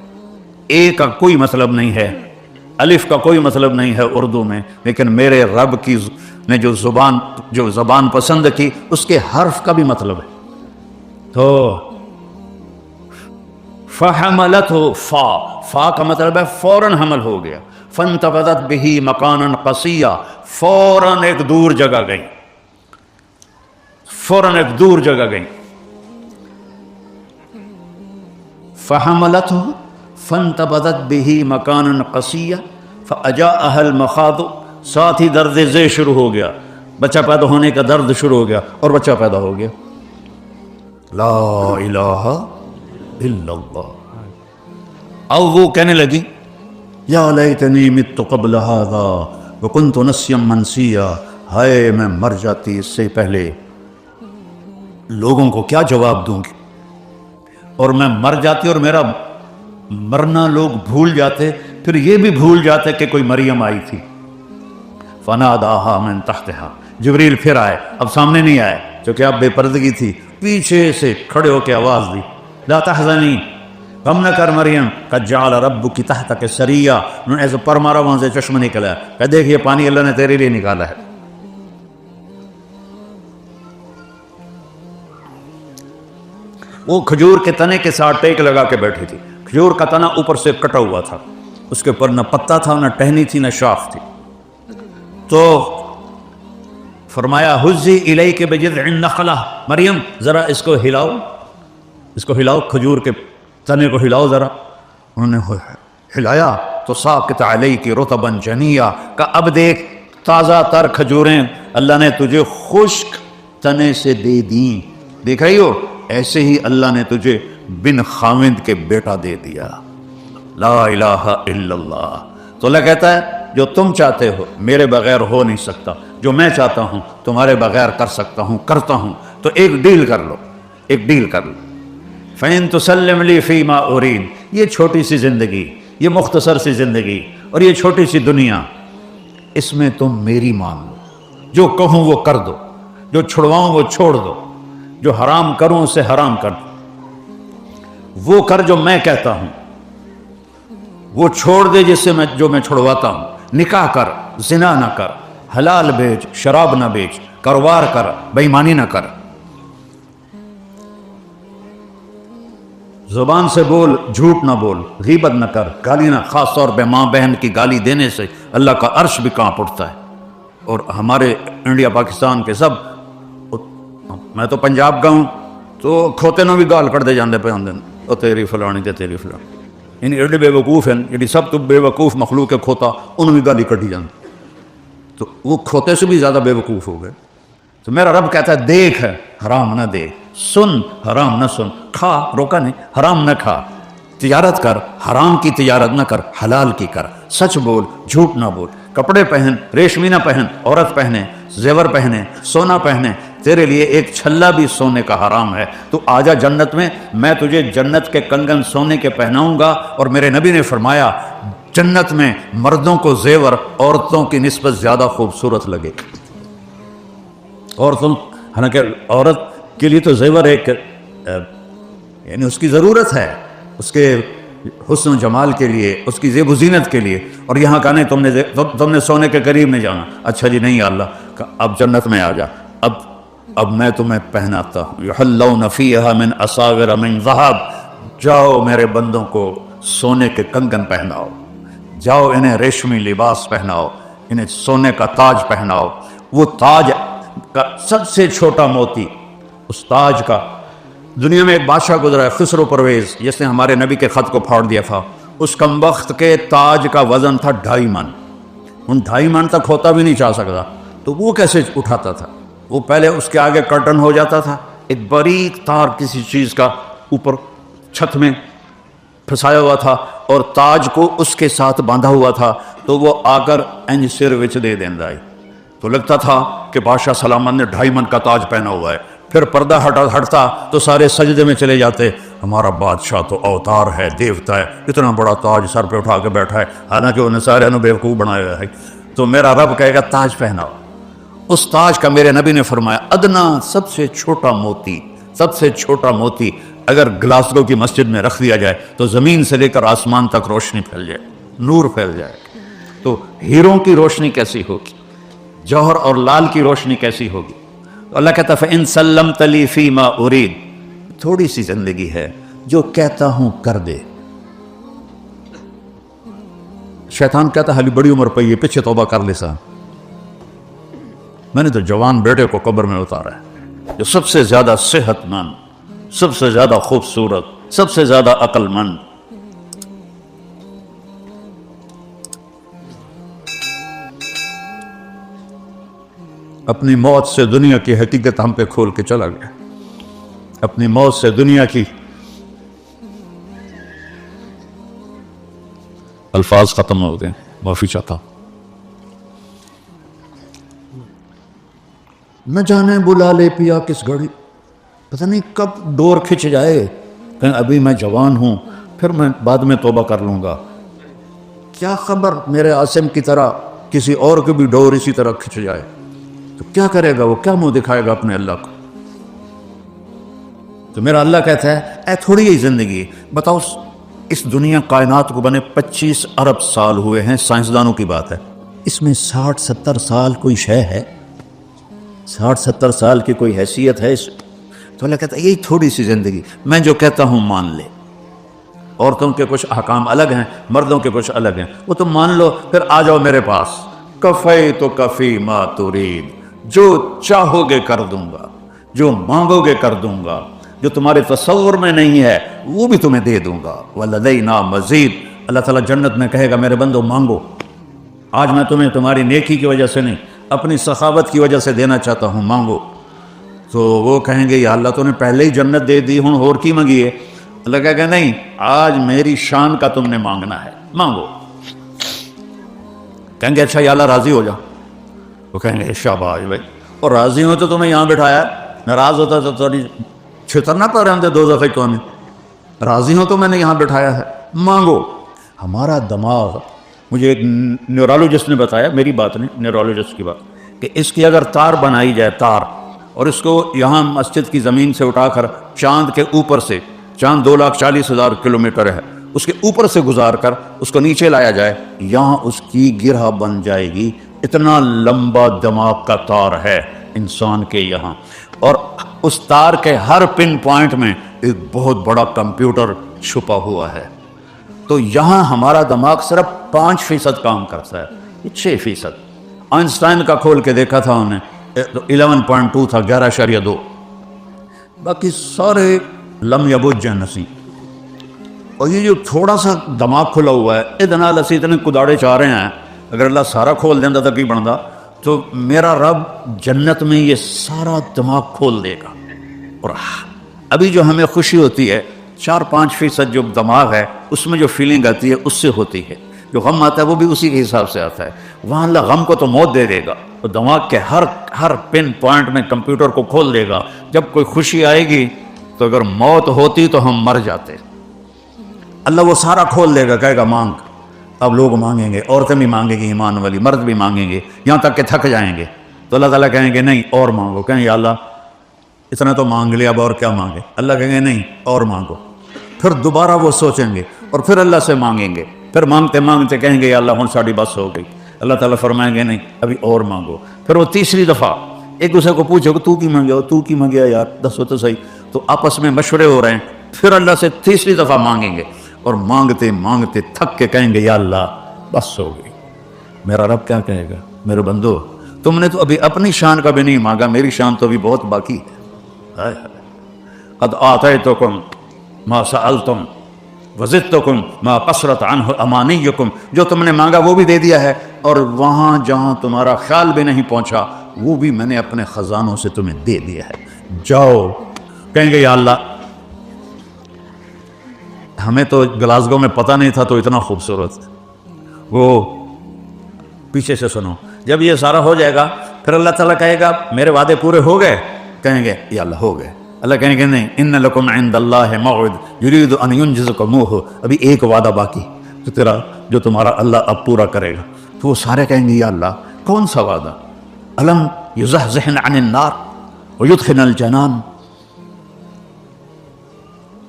اے کا کوئی مطلب نہیں ہے, الف کا کوئی مطلب نہیں ہے اردو میں, لیکن میرے رب کی نے جو زبان پسند کی اس کے حرف کا بھی مطلب ہے. تو فحملتہ, فا کا مطلب ہے فوراً حمل ہو گیا. فانتبذت بہ مکانا قصیا, فوراً ایک دور جگہ گئی, فوراً ایک دور جگہ گئی. فحملته فانتبذت به مکانا قصیا فاجاءها المخاض، ساتھ ہی درد ذی شروع ہو گیا، بچہ پیدا ہونے کا درد شروع ہو گیا اور بچہ پیدا ہو گیا. لا الہ الا اللہ. اب وہ کہنے لگی یا لیتنی مت قبل ھذا وکنت نسیا منسیا، ہائے میں مر جاتی اس سے پہلے، لوگوں کو کیا جواب دوں گی، اور میں مر جاتی اور میرا مرنا لوگ بھول جاتے، پھر یہ بھی بھول جاتے کہ کوئی مریم آئی تھی. فناداہا من تحتہا، جبریل پھر آئے، اب سامنے نہیں آئے کیونکہ اب بے پردگی تھی، پیچھے سے کھڑے ہو کے آواز دی لا تحزنی، غم نہ کر مریم، قد جعل ربک تحتک سریا، انہوں نے ایسے پر مارا، وہاں سے چشمہ نکلا ہے، کہ دیکھ یہ پانی اللہ نے تیرے لیے نکالا ہے. وہ کھجور کے تنے کے ساتھ ٹیک لگا کے بیٹھی تھی. کھجور کا تنا اوپر سے کٹا ہوا تھا، اس کے اوپر نہ پتا تھا، نہ ٹہنی تھی، نہ شاخ تھی. تو فرمایا حزی الیک بجذع النخلہ، مریم ذرا اس کو ہلاؤ، اس کو ہلاؤ، کھجور کے تنے کو ہلاؤ ذرا. انہوں نے ہلایا تو ساقط علیک رطبا جنیا، کہ اب دیکھ تازہ تر کھجوریں اللہ نے تجھے خشک تنے سے دے دیں. دیکھ رہی ہو، ایسے ہی اللہ نے تجھے بن خاوند کے بیٹا دے دیا. لا الہ الا اللہ. تو اللہ کہتا ہے جو تم چاہتے ہو میرے بغیر ہو نہیں سکتا، جو میں چاہتا ہوں تمہارے بغیر کر سکتا ہوں، کرتا ہوں. تو ایک ڈیل کر لو، ایک ڈیل کر لو. فَإِن تُسَلِّمْ لِي فِي مَا أُرِيدُ، یہ چھوٹی سی زندگی، یہ مختصر سی زندگی اور یہ چھوٹی سی دنیا، اس میں تم میری مان لو، جو کہوں وہ کر دو، جو چھڑواؤں وہ چھوڑ دو، جو حرام کروں اسے حرام کر دو، وہ کر جو میں کہتا ہوں، وہ چھوڑ دے جس سے جو میں چھڑواتا ہوں. نکاح کر، زنا نہ کر، حلال بیچ، شراب نہ بیچ، کاروبار کر، بے ایمانی نہ کر، زبان سے بول، جھوٹ نہ بول، غیبت نہ کر، گالی نہ، خاص طور پہ ماں بہن کی گالی دینے سے اللہ کا عرش بھی کانپ اٹھتا ہے. اور ہمارے انڈیا پاکستان کے سب، میں تو پنجاب کا ہوں، تو کھوتے نو بھی گال کر دے جاندے پہ آندے، او تیری فلانی تے تیری فلانی. یعنی ایڈے بے وقوف ہیں، یعنی سب تو بے وقوف مخلوق ہے کھوتا، انہوں بھی گالی کٹی جاندی، تو وہ کھوتے سے بھی زیادہ بے وقوف ہو گئے. تو میرا رب کہتا ہے دیکھ ہے، حرام نہ دیکھ، سن حرام نہ سن، کھا، روکا نہیں، حرام نہ کھا، تجارت کر، حرام کی تجارت نہ کر، حلال کی کر، سچ بول، جھوٹ نہ بول، کپڑے پہن، ریشمی نہ پہن، عورت پہنے، زیور پہنے، سونا پہنے، تیرے لیے ایک چھلا بھی سونے کا حرام ہے. تو آجا جنت میں تجھے جنت کے کنگن سونے کے پہناؤں گا. اور میرے نبی نے فرمایا جنت میں مردوں کو زیور عورتوں کی نسبت زیادہ خوبصورت لگے. حالانکہ عورت کے لیے تو زیور ایک یعنی اس کی ضرورت ہے، اس کے حسن و جمال کے لیے، اس کی زیب و زینت کے لیے. اور یہاں کہا نہیں تم نے سونے کے قریب نہیں جانا. اچھا جی نہیں اللہ، اب جنت میں آ جا، اب میں تمہیں پہناتا ہوں. یحلون فیہا من اساور من ذہب، جاؤ میرے بندوں کو سونے کے کنگن پہناؤ، جاؤ انہیں ریشمی لباس پہناؤ، انہیں سونے کا تاج پہناؤ. وہ تاج کا سب سے چھوٹا موتی، اس تاج کا، دنیا میں ایک بادشاہ گزرا ہے خسرو پرویز، جس نے ہمارے نبی کے خط کو پھاڑ دیا تھا. اس کمبخت کے تاج کا وزن تھا 2.5 من. ان 2.5 من تک ہوتا بھی نہیں چاہ سکتا. تو وہ کیسے اٹھاتا تھا؟ وہ پہلے اس کے آگے کرٹن ہو جاتا تھا، ایک باریک تار کسی چیز کا اوپر چھت میں پھنسایا ہوا تھا اور تاج کو اس کے ساتھ باندھا ہوا تھا. تو وہ آ کر انج سر وچ دے دیندا ہے. تو لگتا تھا کہ بادشاہ سلامت نے 2.5 من کا تاج پہنا ہوا ہے. پھر پردہ ہٹتا تو سارے سجدے میں چلے جاتے. ہمارا بادشاہ تو اوتار ہے، دیوتا ہے، اتنا بڑا تاج سر پہ اٹھا کے بیٹھا ہے، حالانکہ انہیں سارے نے بیوقوف بنایا ہے. تو میرا رب کہے گا تاج پہناؤ. اس تاج کا میرے نبی نے فرمایا ادنا، سب سے چھوٹا موتی، سب سے چھوٹا موتی اگر گلاسگو کی مسجد میں رکھ دیا جائے تو زمین سے لے کر آسمان تک روشنی پھیل جائے، نور پھیل جائے. تو ہیروں کی روشنی کیسی ہوگی، جوہر اور لال کی روشنی کیسی ہوگی. تو اللہ کہتا ہے فَإِن سَلَّمْتَ لِي فِي مَا أُرِيدُ، تھوڑی سی زندگی ہے، جو کہتا ہوں کر دے. شیطان کہتا ہے حالی بڑی عمر پہ یہ پیچھے توبہ کر لے سا. میں نے تو جوان بیٹے کو قبر میں اتارا ہے، جو سب سے زیادہ صحت مند، سب سے زیادہ خوبصورت، سب سے زیادہ عقل مند. اپنی موت سے دنیا کی حقیقت ہم پہ کھول کے چلا گیا. اپنی موت سے دنیا کی الفاظ ختم ہو گئے. معافی چاہتا. نہ جانے بلا لے پیا کس گھڑی، پتہ نہیں کب ڈور کھچ جائے. کہیں ابھی میں جوان ہوں، پھر میں بعد میں توبہ کر لوں گا. کیا خبر میرے عاصم کی طرح کسی اور کو بھی ڈور اسی طرح کھچ جائے تو کیا کرے گا وہ؟ کیا منہ دکھائے گا اپنے اللہ کو؟ تو میرا اللہ کہتا ہے اے تھوڑی ہی زندگی. بتاؤ اس دنیا کائنات کو بنے 25 ارب سال ہوئے ہیں، سائنسدانوں کی بات ہے. اس میں 60-70 سال کوئی شے ہے؟ 60-70 سال کی کوئی حیثیت ہے اس؟ تو اللہ کہتا ہے یہی تھوڑی سی زندگی، میں جو کہتا ہوں مان لے. عورتوں کے کچھ احکام الگ ہیں، مردوں کے کچھ الگ ہیں، وہ تم مان لو، پھر آ جاؤ میرے پاس. کفی تو کفی ما ترید، جو چاہو گے کر دوں گا، جو مانگو گے کر دوں گا، جو تمہارے تصور میں نہیں ہے وہ بھی تمہیں دے دوں گا. وَلَدَيْنَا مزید. اللہ تعالیٰ جنت میں کہے گا میرے بندو مانگو. آج میں تمہیں تمہاری نیکی کی وجہ سے نہیں، اپنی سخاوت کی وجہ سے دینا چاہتا ہوں، مانگو. تو وہ کہیں گے یا اللہ تو نے پہلے ہی جنت دے دی، ہوں اور کی مانگی ہے؟ اللہ کہے گا نہیں، آج میری شان کا تم نے مانگنا ہے، مانگو. کہیں گے اچھا یا اللہ راضی ہو جا. وہ کہیں گے شاباش بھائی، اور راضی ہو تو تمہیں یہاں بٹھایا، ناراض ہوتا تو تھوڑی چھتر نہ پڑ رہے ہوں دو دفعہ تو نہیں. راضی ہو تو میں نے یہاں بٹھایا ہے، مانگو. ہمارا دماغ، مجھے ایک نیورولوجسٹ نے بتایا، میری بات نہیں، نیورولوجسٹ کی بات، کہ اس کی اگر تار بنائی جائے، تار، اور اس کو یہاں مسجد کی زمین سے اٹھا کر چاند کے اوپر سے، چاند 2,40,000 کلومیٹر ہے، اس کے اوپر سے گزار کر اس کو نیچے لایا جائے، یہاں اس کی گرہ بن جائے گی. اتنا لمبا دماغ کا تار ہے انسان کے یہاں، اور اس تار کے ہر پن پوائنٹ میں ایک بہت بڑا کمپیوٹر چھپا ہوا ہے. تو یہاں ہمارا دماغ صرف 5% کام کرتا ہے، 6%. آئنسٹائن کا کھول کے دیکھا تھا انہیں، 11.2 تھا، 11.2. باقی سارے لم یبج نسی. اور یہ جو تھوڑا سا دماغ کھلا ہوا ہے، ادنا لسی اتنے کداڑے چاہ رہے ہیں، اگر اللہ سارا کھول دینا تھا کی بنتا، تو میرا رب جنت میں یہ سارا دماغ کھول دے گا. اور ابھی جو ہمیں خوشی ہوتی ہے 4-5% جو دماغ ہے اس میں جو فیلنگ آتی ہے اس سے ہوتی ہے، جو غم آتا ہے وہ بھی اسی کے حساب سے آتا ہے. وہاں اللہ غم کو تو موت دے دے گا، تو دماغ کے ہر پن پوائنٹ میں کمپیوٹر کو کھول دے گا. جب کوئی خوشی آئے گی تو اگر موت ہوتی تو ہم مر جاتے. اللہ وہ سارا کھول دے گا، کہے گا مانگ. اب لوگ مانگیں گے، عورتیں بھی مانگیں گی، ایمان والی مرد بھی مانگیں گے، یہاں تک کہ تھک جائیں گے. تو اللہ تعالیٰ کہیں گے نہیں اور مانگو. کہیں یا اللہ اتنا تو مانگ لیا، اب اور کیا مانگے؟ اللہ کہیں گے نہیں اور مانگو. پھر دوبارہ وہ سوچیں گے اور پھر اللہ سے مانگیں گے، پھر مانگتے مانگتے کہیں گے یا اللہ ہن ساڑی بس ہو گئی. اللہ تعالیٰ فرمائیں گے نہیں ابھی اور مانگو. پھر وہ تیسری دفعہ ایک دوسرے کو پوچھو کہ تو کی مانگیا، تو کی مانگیا یار، دسو تو صحیح. تو آپس میں مشورے ہو رہے ہیں، پھر اللہ سے تیسری دفعہ مانگیں گے، اور مانگتے مانگتے تھک کے کہیں گے یا اللہ بس ہو گئی. میرا رب کیا کہے گا؟ میرے بندو تم نے تو ابھی اپنی شان کا بھی نہیں مانگا، میری شان تو ابھی بہت باقی ہے. قد آتیتکم ما سألتم وزدتکم ما قصرت عنہ امانیکم. جو تم نے مانگا وہ بھی دے دیا ہے، اور وہاں جہاں تمہارا خیال بھی نہیں پہنچا وہ بھی میں نے اپنے خزانوں سے تمہیں دے دیا ہے. جاؤ. کہیں گے یا اللہ ہمیں تو گلاسگو میں پتہ نہیں تھا تو اتنا خوبصورت. وہ پیچھے سے سنو، جب یہ سارا ہو جائے گا پھر اللہ تعالیٰ کہے گا میرے وعدے پورے ہو گئے؟ کہیں گے یا اللہ ہو گئے. اللہ کہیں گے نہیں، ان لکم عند اللہ موعد یرید ان ینجزکموہ. ابھی ایک وعدہ باقی تو تیرا جو تمہارا اللہ اب پورا کرے گا. تو وہ سارے کہیں گے یا اللہ کون سا وعدہ؟ الم یزحزحن عن النار ویدخلن الجنان.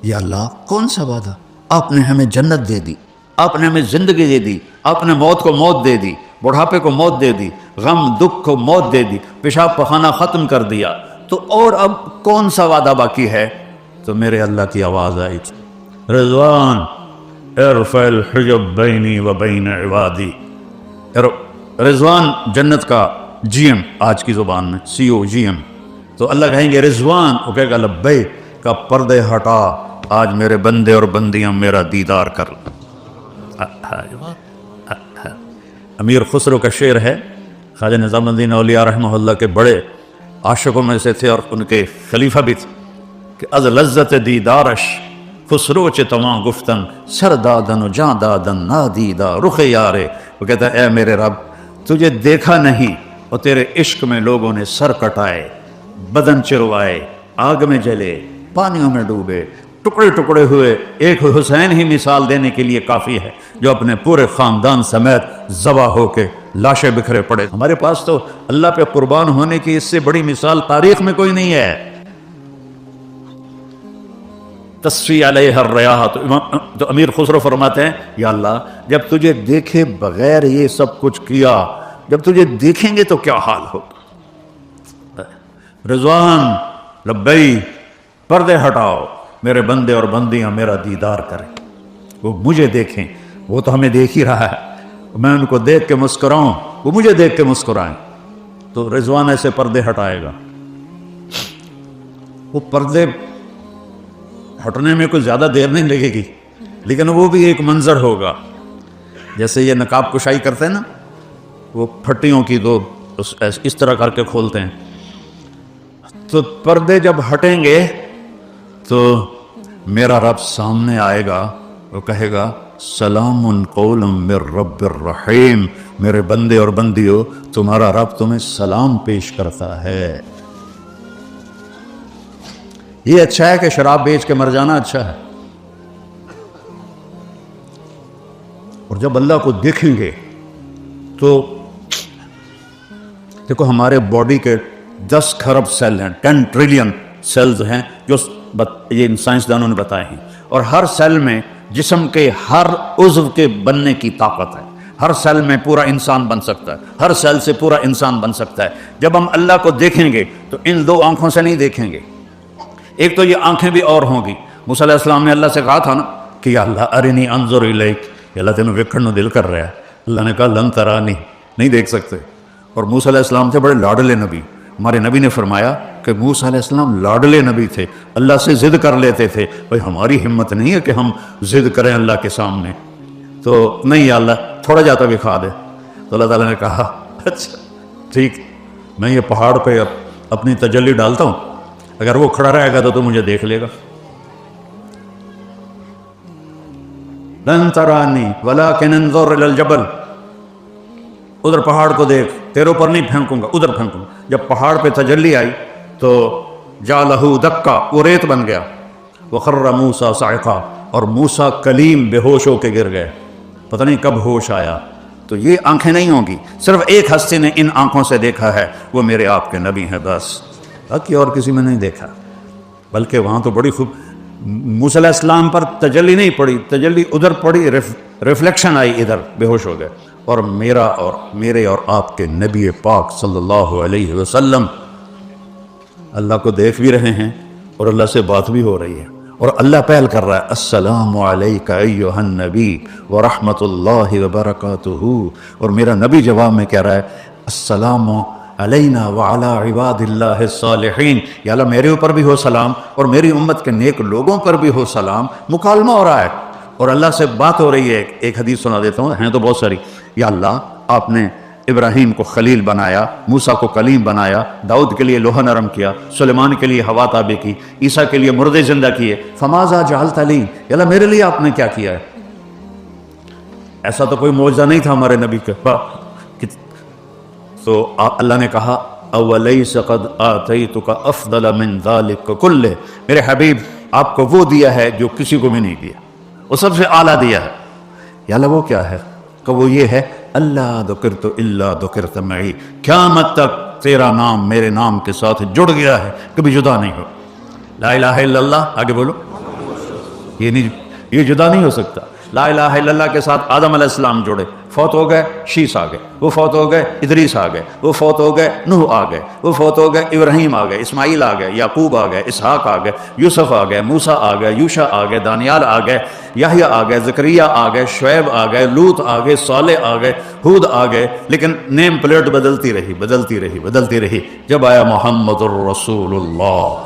یا اللہ کون سا وعدہ؟ آپ نے ہمیں جنت دے دی، آپ نے ہمیں زندگی دے دی، آپ نے موت کو موت دے دی، بڑھاپے کو موت دے دی، غم دکھ کو موت دے دی، پیشاب پخانہ ختم کر دیا، تو اور اب کون سا وعدہ باقی ہے؟ تو میرے اللہ کی آواز آئی تھی، رضوان ارفع الحجب بینی و بین عبادی. رضوان جنت کا جی ایم، آج کی زبان میں سی او جی ایم. تو اللہ کہیں گے رضوان، وہ کہے گا لبیک، کا پردے ہٹا آج میرے بندے اور بندیاں میرا دیدار کر لیں۔ امیر خسرو کا شعر ہے، خواجہ نظام الدین اولیاء رحمہ اللہ کے بڑے عاشقوں میں سے تھے اور ان کے خلیفہ بھی تھے کہ از لذت دیدارش خسرو چ تواں گفتن سر دادن و جاں دادن نادیدہ رخ یارے۔ وہ کہتا ہے اے میرے رب تجھے دیکھا نہیں اور تیرے عشق میں لوگوں نے سر کٹائے، بدن چروائے، آگ میں جلے، پانیوں میں ڈوبے، ٹکڑے ٹکڑے ہوئے۔ ایک حسین ہی مثال دینے کے لیے کافی ہے جو اپنے پورے خاندان سمیت ذبح ہو کے لاشیں بکھرے پڑے۔ ہمارے پاس تو اللہ پہ قربان ہونے کی اس سے بڑی مثال تاریخ میں کوئی نہیں ہے۔ تصفی علیہ الریاح، تو امیر خسرو فرماتے ہیں یا اللہ جب تجھے دیکھے بغیر یہ سب کچھ کیا، جب تجھے دیکھیں گے تو کیا حال ہوگا۔ رضوان لبئی، پردے ہٹاؤ، میرے بندے اور بندیاں میرا دیدار کریں، وہ مجھے دیکھیں، وہ تو ہمیں دیکھ ہی رہا ہے، میں ان کو دیکھ کے مسکراؤں، وہ مجھے دیکھ کے مسکرائیں۔ تو رضوان ایسے پردے ہٹائے گا، وہ پردے ہٹنے میں کوئی زیادہ دیر نہیں لگے گی، لیکن وہ بھی ایک منظر ہوگا۔ جیسے یہ نقاب کشائی کرتے ہیں نا، وہ پھٹیوں کی دو اس طرح کر کے کھولتے ہیں، تو پردے جب ہٹیں گے تو میرا رب سامنے آئے گا، وہ کہے گا سلام قول من رب الرحیم، میرے بندے اور بندیوں تمہارا رب تمہیں سلام پیش کرتا ہے۔ یہ اچھا ہے کہ شراب بیچ کے مر جانا اچھا ہے، اور جب اللہ کو دیکھیں گے تو دیکھو ہمارے باڈی کے 10 کھرب سیل ہیں، 10 ٹریلین سیلز ہیں جو یہ سائنسدانوں نے بتائے ہیں، اور ہر سیل میں جسم کے ہر عضو کے بننے کی طاقت ہے۔ ہر سیل میں پورا انسان بن سکتا ہے، ہر سیل سے پورا انسان بن سکتا ہے۔ جب ہم اللہ کو دیکھیں گے تو ان 2 آنکھوں سے نہیں دیکھیں گے، ایک تو یہ آنکھیں بھی اور ہوں گی۔ موسیٰ علیہ السلام نے اللہ سے کہا تھا نا کہ یا اللہ ارنی انظر الیک، کہ اللہ تینوں ویکھن نو دل کر رہا ہے۔ اللہ نے کہا لن ترانی، نہیں دیکھ سکتے۔ اور موسیٰ علیہ السلام تھے بڑے لاڈلے نبی، ہمارے نبی نے فرمایا کہ موسیٰ علیہ السلام لاڈلے نبی تھے، اللہ سے ضد کر لیتے تھے۔ بھائی ہماری ہمت نہیں ہے کہ ہم ضد کریں اللہ کے سامنے، تو نہیں یا اللہ تھوڑا جاتا دکھا دے۔ تو اللہ تعالیٰ نے کہا اچھا ٹھیک، میں یہ پہاڑ پہ اپنی تجلی ڈالتا ہوں، اگر وہ کھڑا رہے گا تو مجھے دیکھ لے گا۔ لن ترانی ولکن انظر الی الجبل، ادھر پہاڑ کو دیکھ، تیرے اوپر نہیں پھینکوں گا، ادھر پھینکوں گا۔ جب پہاڑ پہ تجلی آئی تو جعلہ دکا، وہ ریت بن گیا۔ وخر موسیٰ صعقا، اور موسیٰ کلیم بے ہوش ہو کے گر گئے، پتہ نہیں کب ہوش آیا۔ تو یہ آنکھیں نہیں ہوں گی، صرف ایک ہستی نے ان آنکھوں سے دیکھا ہے، وہ میرے آپ کے نبی ہیں بس، باقی اور کسی میں نہیں دیکھا۔ بلکہ وہاں تو بڑی خوب موسیٰ علیہ السلام پر تجلی نہیں پڑی، تجلی ادھر پڑی، ریفلیکشن آئی ادھر، بے ہوش ہو گئے۔ اور میرے اور آپ کے نبی پاک صلی اللہ علیہ وسلم اللہ کو دیکھ بھی رہے ہیں اور اللہ سے بات بھی ہو رہی ہے، اور اللہ پہل کر رہا ہے السلام علیک ایھا النبی ورحمۃ اللہ وبرکاتہ، اور میرا نبی جواب میں کہہ رہا ہے السلام علینا وعلی عباد اللہ الصالحین، یا اللہ میرے اوپر بھی ہو سلام اور میری امت کے نیک لوگوں پر بھی ہو سلام۔ مکالمہ ہو رہا ہے اور اللہ سے بات ہو رہی ہے۔ ایک حدیث سنا دیتا ہوں، ہیں تو بہت ساری۔ یا اللہ آپ نے ابراہیم کو خلیل بنایا، موسیٰ کو کلیم بنایا، داؤد کے لیے لوہا نرم کیا، سلیمان کے لیے ہوا تابع کی، عیسیٰ کے لیے مردے زندہ کیے، فماذا جعلت لی، یا اللہ میرے لیے آپ نے کیا کیا ہے؟ ایسا تو کوئی معجزہ نہیں تھا ہمارے نبی کے پاس۔ تو اللہ نے کہا اولیس قد آتیتک افضل من ذلک کلہ، میرے حبیب آپ کو وہ دیا ہے جو کسی کو بھی نہیں دیا، وہ سب سے اعلیٰ دیا ہے۔ یا اللہ وہ کیا ہے؟ کہ وہ یہ ہے اللہ ذکرت الا ذکرت معی، قیامت تک تیرا نام میرے نام کے ساتھ جڑ گیا ہے، کبھی جدا نہیں ہو۔ لا الہ الا اللہ، آگے بولو، یہ جدا نہیں ہو سکتا۔ لا الہ الا اللہ کے ساتھ آدم علیہ السلام جڑے، فوت ہو گئے شیس آ گئے، وہ فوت ہو گئے ادریس آ گئے، وہ فوت ہو گئے نوح آ گئے، وہ فوت ہو گئے ابراہیم آ گئے، اسماعیل آ گئے، یعقوب آ گئے، اسحاق آ گئے، یوسف آ گئے، موسیٰ آ گئے، یوشع آ گئے، دانیال آ گئے، یحییٰ آ گئے، زکریا آ گئے، شعیب آ گئے، لوط آ گئے، صالح آ گئے، ہود آ گئے، لیکن نیم پلیٹ بدلتی رہی۔ جب آیا محمد الرسول اللہ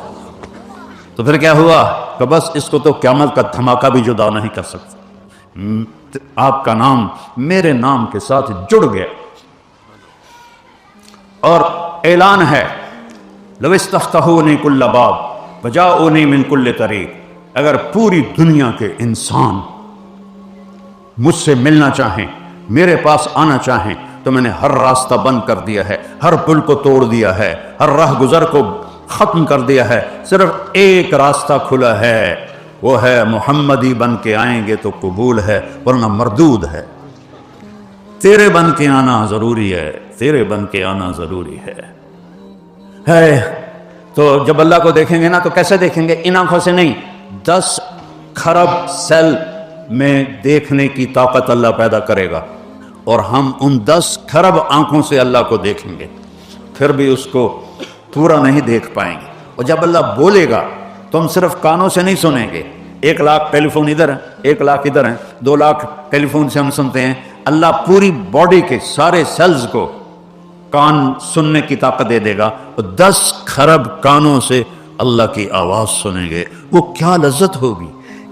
تو پھر کیا ہوا؟ کہ بس اس کو تو قیامت کا دھماکہ بھی جدا نہیں کر سکتا، آپ کا نام میرے نام کے ساتھ جڑ گیا۔ اور اعلان ہے لو استفتحونی کل باب وجاؤنی من کل طریق، اگر پوری دنیا کے انسان مجھ سے ملنا چاہیں، میرے پاس آنا چاہیں، تو میں نے ہر راستہ بند کر دیا ہے، ہر پل کو توڑ دیا ہے، ہر راہ گزر کو ختم کر دیا ہے، صرف ایک راستہ کھلا ہے، وہ ہے محمدی بن کے آئیں گے تو قبول ہے ورنہ مردود ہے۔ تیرے بن کے آنا ضروری ہے، تیرے بن کے آنا ضروری ہے۔ تو جب اللہ کو دیکھیں گے نا تو کیسے دیکھیں گے؟ ان آنکھوں سے نہیں، 10 کھرب سیل میں دیکھنے کی طاقت اللہ پیدا کرے گا، اور ہم ان 10 کھرب آنکھوں سے اللہ کو دیکھیں گے، پھر بھی اس کو پورا نہیں دیکھ پائیں گے۔ اور جب اللہ بولے گا تو ہم صرف کانوں سے نہیں سنیں گے، 1 لاکھ ٹیلی فون ادھر ہیں، 1 لاکھ ادھر ہیں، 2 لاکھ ٹیلی فون سے ہم سنتے ہیں، اللہ پوری باڈی کے سارے سیلز کو کان سننے کی طاقت دے دے گا، اور 10 کھرب کانوں سے اللہ کی آواز سنیں گے۔ وہ کیا لذت ہوگی!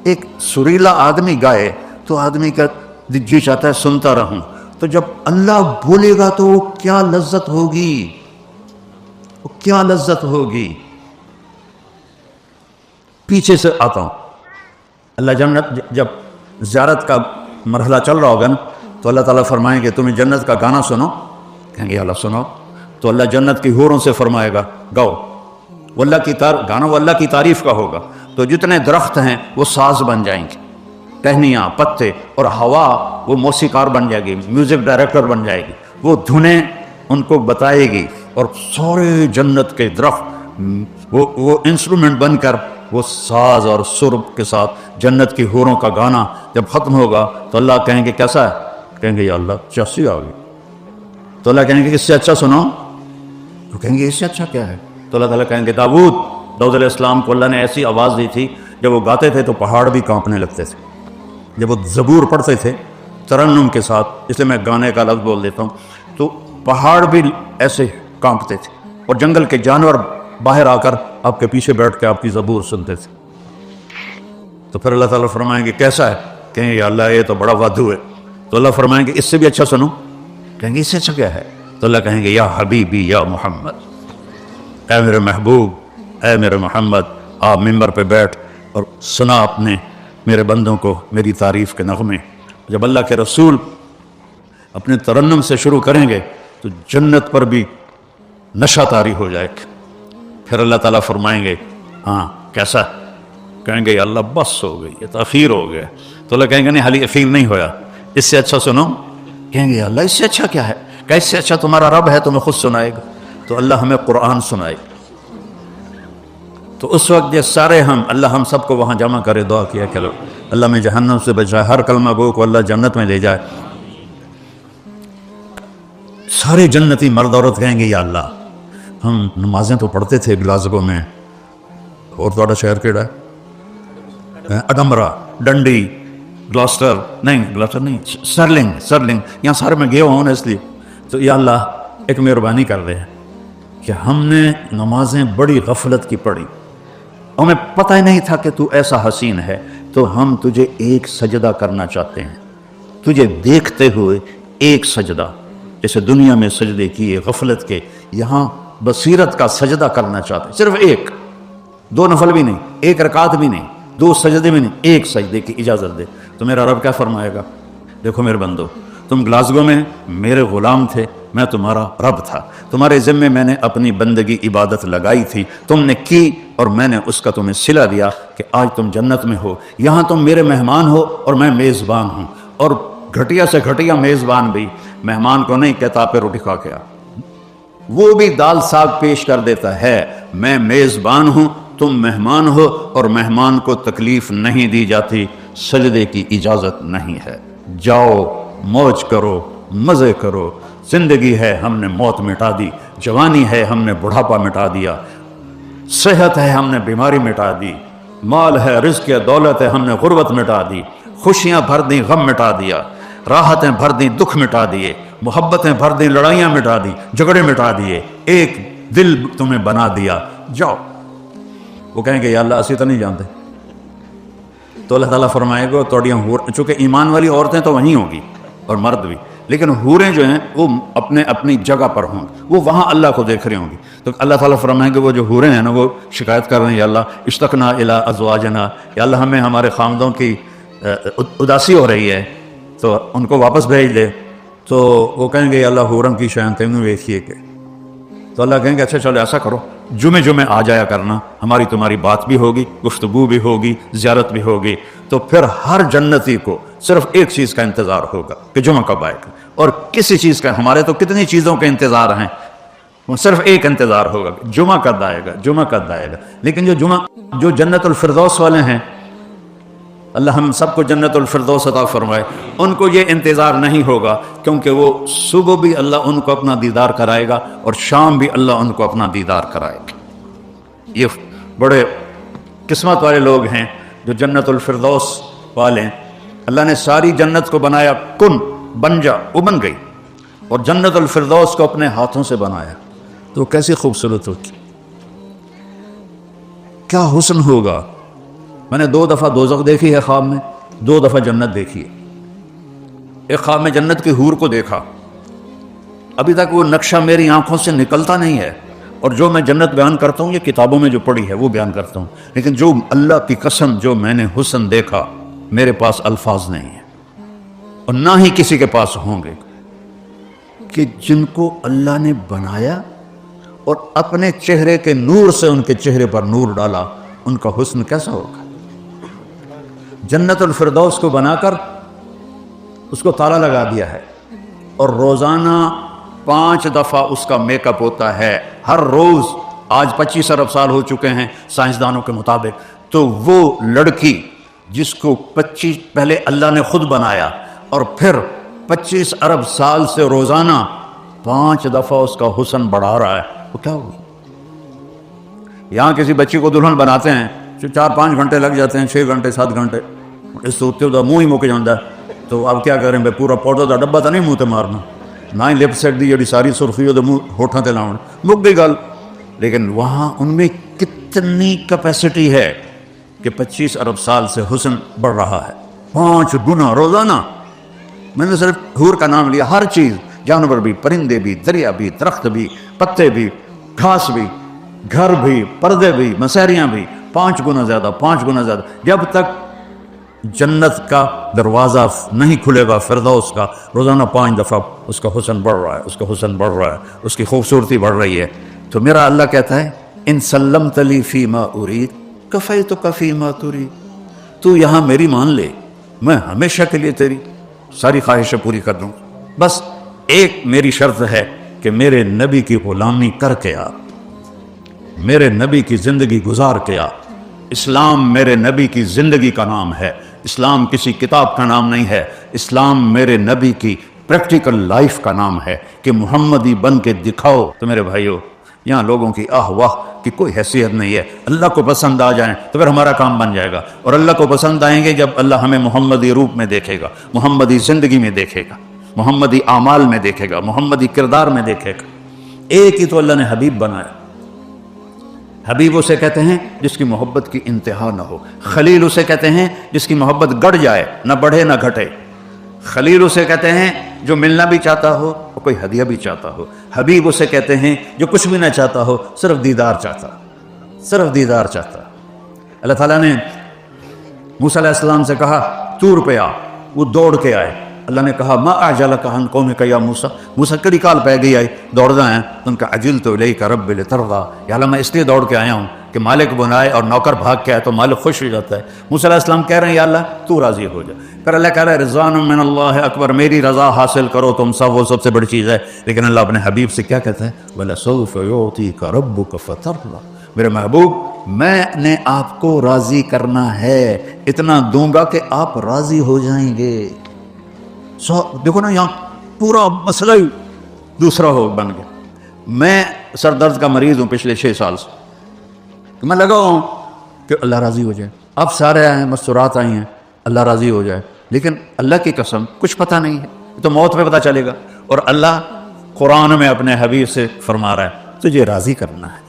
ایک سریلا آدمی گائے تو آدمی کا جی چاہتا ہے سنتا رہوں، تو جب اللہ بولے گا تو وہ کیا لذت ہوگی، وہ کیا لذت ہوگی۔ پیچھے سے آتا ہوں، اللہ جنت جب زیارت کا مرحلہ چل رہا ہوگا نا تو اللہ تعالیٰ فرمائیں گے تمہیں جنت کا گانا سنو، کہیں گے اللہ سنو، تو اللہ جنت کی حوروں سے فرمائے گا گاؤ، وہ اللہ کی گانا وہ اللہ کی تعریف کا ہوگا، تو جتنے درخت ہیں وہ ساز بن جائیں گے، ٹہنیاں، پتے، اور ہوا وہ موسیقار بن جائے گی، میوزک ڈائریکٹر بن جائے گی، وہ دھنیں ان کو بتائے گی، اور سارے جنت کے درخت وہ انسٹرومنٹ بن کر وہ ساز اور سرب کے ساتھ جنت کی حوروں کا گانا جب ختم ہوگا تو اللہ کہیں گے کیسا ہے؟ کہیں گے یا اللہ چاسی آ گئی، تو اللہ کہیں گے اس سے اچھا سنو، تو کہیں گے اس سے اچھا کیا ہے؟ تو اللہ تعالیٰ کہیں گے داؤد علیہ السلام کو اللہ نے ایسی آواز دی تھی جب وہ گاتے تھے تو پہاڑ بھی کانپنے لگتے تھے، جب وہ زبور پڑھتے تھے ترنم کے ساتھ، اس لیے میں گانے کا لفظ بول دیتا ہوں، تو پہاڑ بھی ایسے کانپتے تھے، اور جنگل کے جانور باہر آ کر آپ کے پیچھے بیٹھ کے آپ کی زبور سنتے تھے۔ تو پھر اللہ تعالیٰ فرمائیں گے کیسا ہے؟ کہیں یا اللہ یہ تو بڑا وادھو ہے، تو اللہ فرمائیں گے اس سے بھی اچھا سنو، کہیں گے اس سے اچھا کیا ہے؟ تو اللہ کہیں گے یا حبیبی یا محمد، اے میرے محبوب، اے میرے محمد، آپ ممبر پہ بیٹھ اور سنا اپنے میرے بندوں کو میری تعریف کے نغمے۔ جب اللہ کے رسول اپنے ترنم سے شروع کریں گے تو جنت پر بھی نشہ طاری ہو جائے گا، پھر اللہ تعالیٰ فرمائیں گے ہاں کیسا؟ کہیں گے یا اللہ بس ہو گئی، یہ تاخیر ہو گیا، تو اللہ کہیں گے نہیں حالی یقین نہیں ہویا، اس سے اچھا سنو، کہیں گے یا اللہ اس سے اچھا کیا ہے؟ کہ اس سے اچھا تمہارا رب ہے، تمہیں خود سنائے گا، تو اللہ ہمیں قرآن سنائے گا۔ تو اس وقت یہ سارے اللہ ہم سب کو وہاں جمع کرے، دعا کیا کرو اللہ میں جہنم سے بچائے، ہر کلمہ گو کو اللہ جنت میں لے جائے۔ سارے جنتی مرد عورت کہیں گے یا اللہ ہم نمازیں تو پڑھتے تھے گلاسگو میں، اور تھوڑا شہر کیڑا ہے؟ اڈمبرا، ڈنڈی، گلاسٹر نہیں سرلنگ، یہاں سارے میں گیا ہوں اس لیے، تو یا اللہ ایک مہربانی کر دے کہ ہم نے نمازیں بڑی غفلت کی پڑھی، ہمیں پتہ ہی نہیں تھا کہ تو ایسا حسین ہے، تو ہم تجھے ایک سجدہ کرنا چاہتے ہیں، تجھے دیکھتے ہوئے ایک سجدہ، جیسے دنیا میں سجدے کیے غفلت کے، یہاں بصیرت کا سجدہ کرنا چاہتے ہیں، صرف ایک، 2 نفل بھی نہیں، 1 رکعت بھی نہیں، 2 سجدے بھی نہیں، ایک سجدے کی اجازت دے۔ تو میرا رب کیا فرمائے گا؟ دیکھو میرے بندو، تم گلاسگو میں میرے غلام تھے، میں تمہارا رب تھا، تمہارے ذمے میں نے اپنی بندگی عبادت لگائی تھی، تم نے کی، اور میں نے اس کا تمہیں صلہ دیا کہ آج تم جنت میں ہو، یہاں تم میرے مہمان ہو اور میں میزبان ہوں، اور گھٹیا سے گھٹیا میزبان بھی مہمان کو نہیں کہتا پہ روٹی کھا کے آ، وہ بھی دال ساگ پیش کر دیتا ہے، میں میزبان ہوں، تم مہمان ہو، اور مہمان کو تکلیف نہیں دی جاتی، سجدے کی اجازت نہیں ہے، جاؤ موج کرو، مزے کرو، زندگی ہے ہم نے موت مٹا دی، جوانی ہے ہم نے بڑھاپا مٹا دیا، صحت ہے ہم نے بیماری مٹا دی، مال ہے، رزق ہے، دولت ہے، ہم نے غربت مٹا دی، خوشیاں بھر دیں، غم مٹا دیا، راحتیں بھر دیں، دکھ مٹا دیے، محبتیں بھر دیں، لڑائیاں مٹا دی، جھگڑے مٹا دیے، ایک دل تمہیں بنا دیا، جاؤ۔ وہ کہیں گے یا اللہ اسی تو نہیں جانتے، تو اللہ تعالیٰ فرمائے گا توڑیاں چونکہ ایمان والی عورتیں تو وہیں ہوں گی اور مرد بھی، لیکن حوریں جو ہیں وہ اپنے اپنی جگہ پر ہوں گی، وہ وہاں اللہ کو دیکھ رہی ہوں گی. تو اللہ تعالیٰ فرمائیں گے وہ جو حوریں ہیں نا وہ شکایت کر رہے ہیں یا اللہ اشتقنا الی ازواجنا، یا اللہ ہمیں ہمارے خامدوں کی اداسی ہو رہی ہے تو ان کو واپس بھیج دے. تو وہ کہیں گے یا اللہ حورم کی شان تمہیں دیکھیے کہ، تو اللہ کہیں گے اچھا چلو ایسا کرو جمعے آ جایا کرنا، ہماری تمہاری بات بھی ہوگی، گفتگو بھی ہوگی، زیارت بھی ہوگی. تو پھر ہر جنتی کو صرف ایک چیز کا انتظار ہوگا کہ جمعہ کب آئے گا، اور کسی چیز کا، ہمارے تو کتنی چیزوں کے انتظار ہیں، وہ صرف ایک انتظار ہوگا کہ جمعہ کب آئے گا، جمعہ کب آئے گا. لیکن جو جنت الفردوس والے ہیں، اللہ ہم سب کو جنت الفردوس عطا فرمائے، ان کو یہ انتظار نہیں ہوگا، کیونکہ وہ صبح بھی اللہ ان کو اپنا دیدار کرائے گا اور شام بھی اللہ ان کو اپنا دیدار کرائے گا. یہ بڑے قسمت والے لوگ ہیں جو جنت الفردوس والے ہیں. اللہ نے ساری جنت کو بنایا، کن بن جا، وہ بن گئی، اور جنت الفردوس کو اپنے ہاتھوں سے بنایا تو کیسی خوبصورت ہوتی، کیا حسن ہوگا. میں نے 2 دفعہ دوزخ دیکھی ہے خواب میں، 2 دفعہ جنت دیکھی ہے. ایک خواب میں جنت کی حور کو دیکھا، ابھی تک وہ نقشہ میری آنکھوں سے نکلتا نہیں ہے، اور جو میں جنت بیان کرتا ہوں یہ کتابوں میں جو پڑھی ہے وہ بیان کرتا ہوں، لیکن جو اللہ کی قسم جو میں نے حسن دیکھا میرے پاس الفاظ نہیں ہیں، اور نہ ہی کسی کے پاس ہوں گے، کہ جن کو اللہ نے بنایا اور اپنے چہرے کے نور سے ان کے چہرے پر نور ڈالا، ان کا حسن کیسا ہوگا. جنت الفردوس کو بنا کر اس کو تالا لگا دیا ہے، اور روزانہ 5 دفعہ اس کا میک اپ ہوتا ہے ہر روز. آج 25 ارب سال ہو چکے ہیں سائنسدانوں کے مطابق. تو وہ لڑکی جس کو پہلے اللہ نے خود بنایا اور پھر 25 ارب سال سے روزانہ 5 دفعہ اس کا حسن بڑھا رہا ہے، وہ کیا ہوگی. یہاں کسی بچی کو دلہن بناتے ہیں 4-5 گھنٹے لگ جاتے ہیں، 6 گھنٹے 7 گھنٹے، اس سے اتنے دا منہ ہی مک جاتا ہے. تو اب کیا کریں بھائی، پورا پودا دا ڈبا تو نہیں منہ تے مارنا، نہ ہی لپ سیٹ دی جڑی ساری سرخی ہو منہ ہوٹھاں تے لاؤن، مک گئی گل. لیکن وہاں ان میں کتنی کیپیسٹی ہے کہ 25 ارب سال سے حسن بڑھ رہا ہے 5 گنا روزانہ. میں نے صرف حور کا نام لیا، ہر چیز، جانور بھی، پرندے بھی، دریا بھی، درخت بھی، پتے بھی، گھاس بھی، گھر بھی، پردے بھی، مسہریاں بھی، 5 گنا زیادہ، 5 گنا زیادہ. جب تک جنت کا دروازہ نہیں کھلے گا فردوس کا، روزانہ 5 دفعہ اس کا حسن بڑھ رہا ہے، اس کا حسن بڑھ رہا ہے، اس کی خوبصورتی بڑھ رہی ہے. تو میرا اللہ کہتا ہے ان سلمت لی فی ما ارید کفیتک فی ما ترید، تو یہاں میری مان لے، میں ہمیشہ کے لیے تیری ساری خواہشیں پوری کر دوں. بس ایک میری شرط ہے کہ میرے نبی کی غلامی کر کے آ، میرے نبی کی زندگی گزار کے آ. اسلام میرے نبی کی زندگی کا نام ہے، اسلام کسی کتاب کا نام نہیں ہے. اسلام میرے نبی کی پریکٹیکل لائف کا نام ہے کہ محمدی بن کے دکھاؤ. تو میرے بھائیو، یہاں لوگوں کی آہ واہ کی کوئی حیثیت نہیں ہے. اللہ کو پسند آ جائیں تو پھر ہمارا کام بن جائے گا، اور اللہ کو پسند آئیں گے جب اللہ ہمیں محمدی روپ میں دیکھے گا، محمدی زندگی میں دیکھے گا، محمدی اعمال میں دیکھے گا، محمدی کردار میں دیکھے گا. ایک ہی تو اللہ نے حبیب بنایا. حبیب اسے کہتے ہیں جس کی محبت کی انتہا نہ ہو. خلیل اسے کہتے ہیں جس کی محبت گڑ جائے، نہ بڑھے نہ گھٹے. خلیل اسے کہتے ہیں جو ملنا بھی چاہتا ہو اور کوئی ہدیہ بھی چاہتا ہو. حبیب اسے کہتے ہیں جو کچھ بھی نہ چاہتا ہو، صرف دیدار چاہتا، صرف دیدار چاہتا. اللہ تعالیٰ نے موسیٰ علیہ السلام سے کہا طور پہ آ، وہ دوڑ کے آئے. اللہ نے کہا ما اعجلک عن قومک یا موسیٰ، موسیٰ کڑی کال پہ گئی آئی دوڑ آئے. ان کا عجلت الیک رب لترضی، یا اللہ میں اس لیے دوڑ کے آیا ہوں کہ مالک بنائے اور نوکر بھاگ کے آئے تو مالک خوش ہو جاتا ہے. موسیٰ علیہ السلام کہہ رہے ہیں یا اللہ تو راضی ہو جائے. پھر اللہ کہہ رہا ہے رضوان من اللہ اکبر، میری رضا حاصل کرو تم سب، وہ سب سے بڑی چیز ہے. لیکن اللہ اپنے حبیب سے کیا کہتا ہے وَلَسَوْفَ يُعْطِيكَ رَبُّكَ فَتَرْضَىٰ، میرے محبوب میں نے آپ کو راضی کرنا ہے، اتنا دوں گا کہ آپ راضی ہو جائیں گے. دیکھو نا یہاں پورا مسئلہ ہی دوسرا ہو بن گیا. میں سر درد کا مریض ہوں پچھلے 6 سال سے، میں لگا ہوں کہ اللہ راضی ہو جائے. اب سارے آئے ہیں، مستورات آئی ہیں، اللہ راضی ہو جائے. لیکن اللہ کی قسم کچھ پتہ نہیں ہے، تو موت پہ پتہ چلے گا. اور اللہ قرآن میں اپنے حبیب سے فرما رہا ہے تجھے راضی کرنا ہے.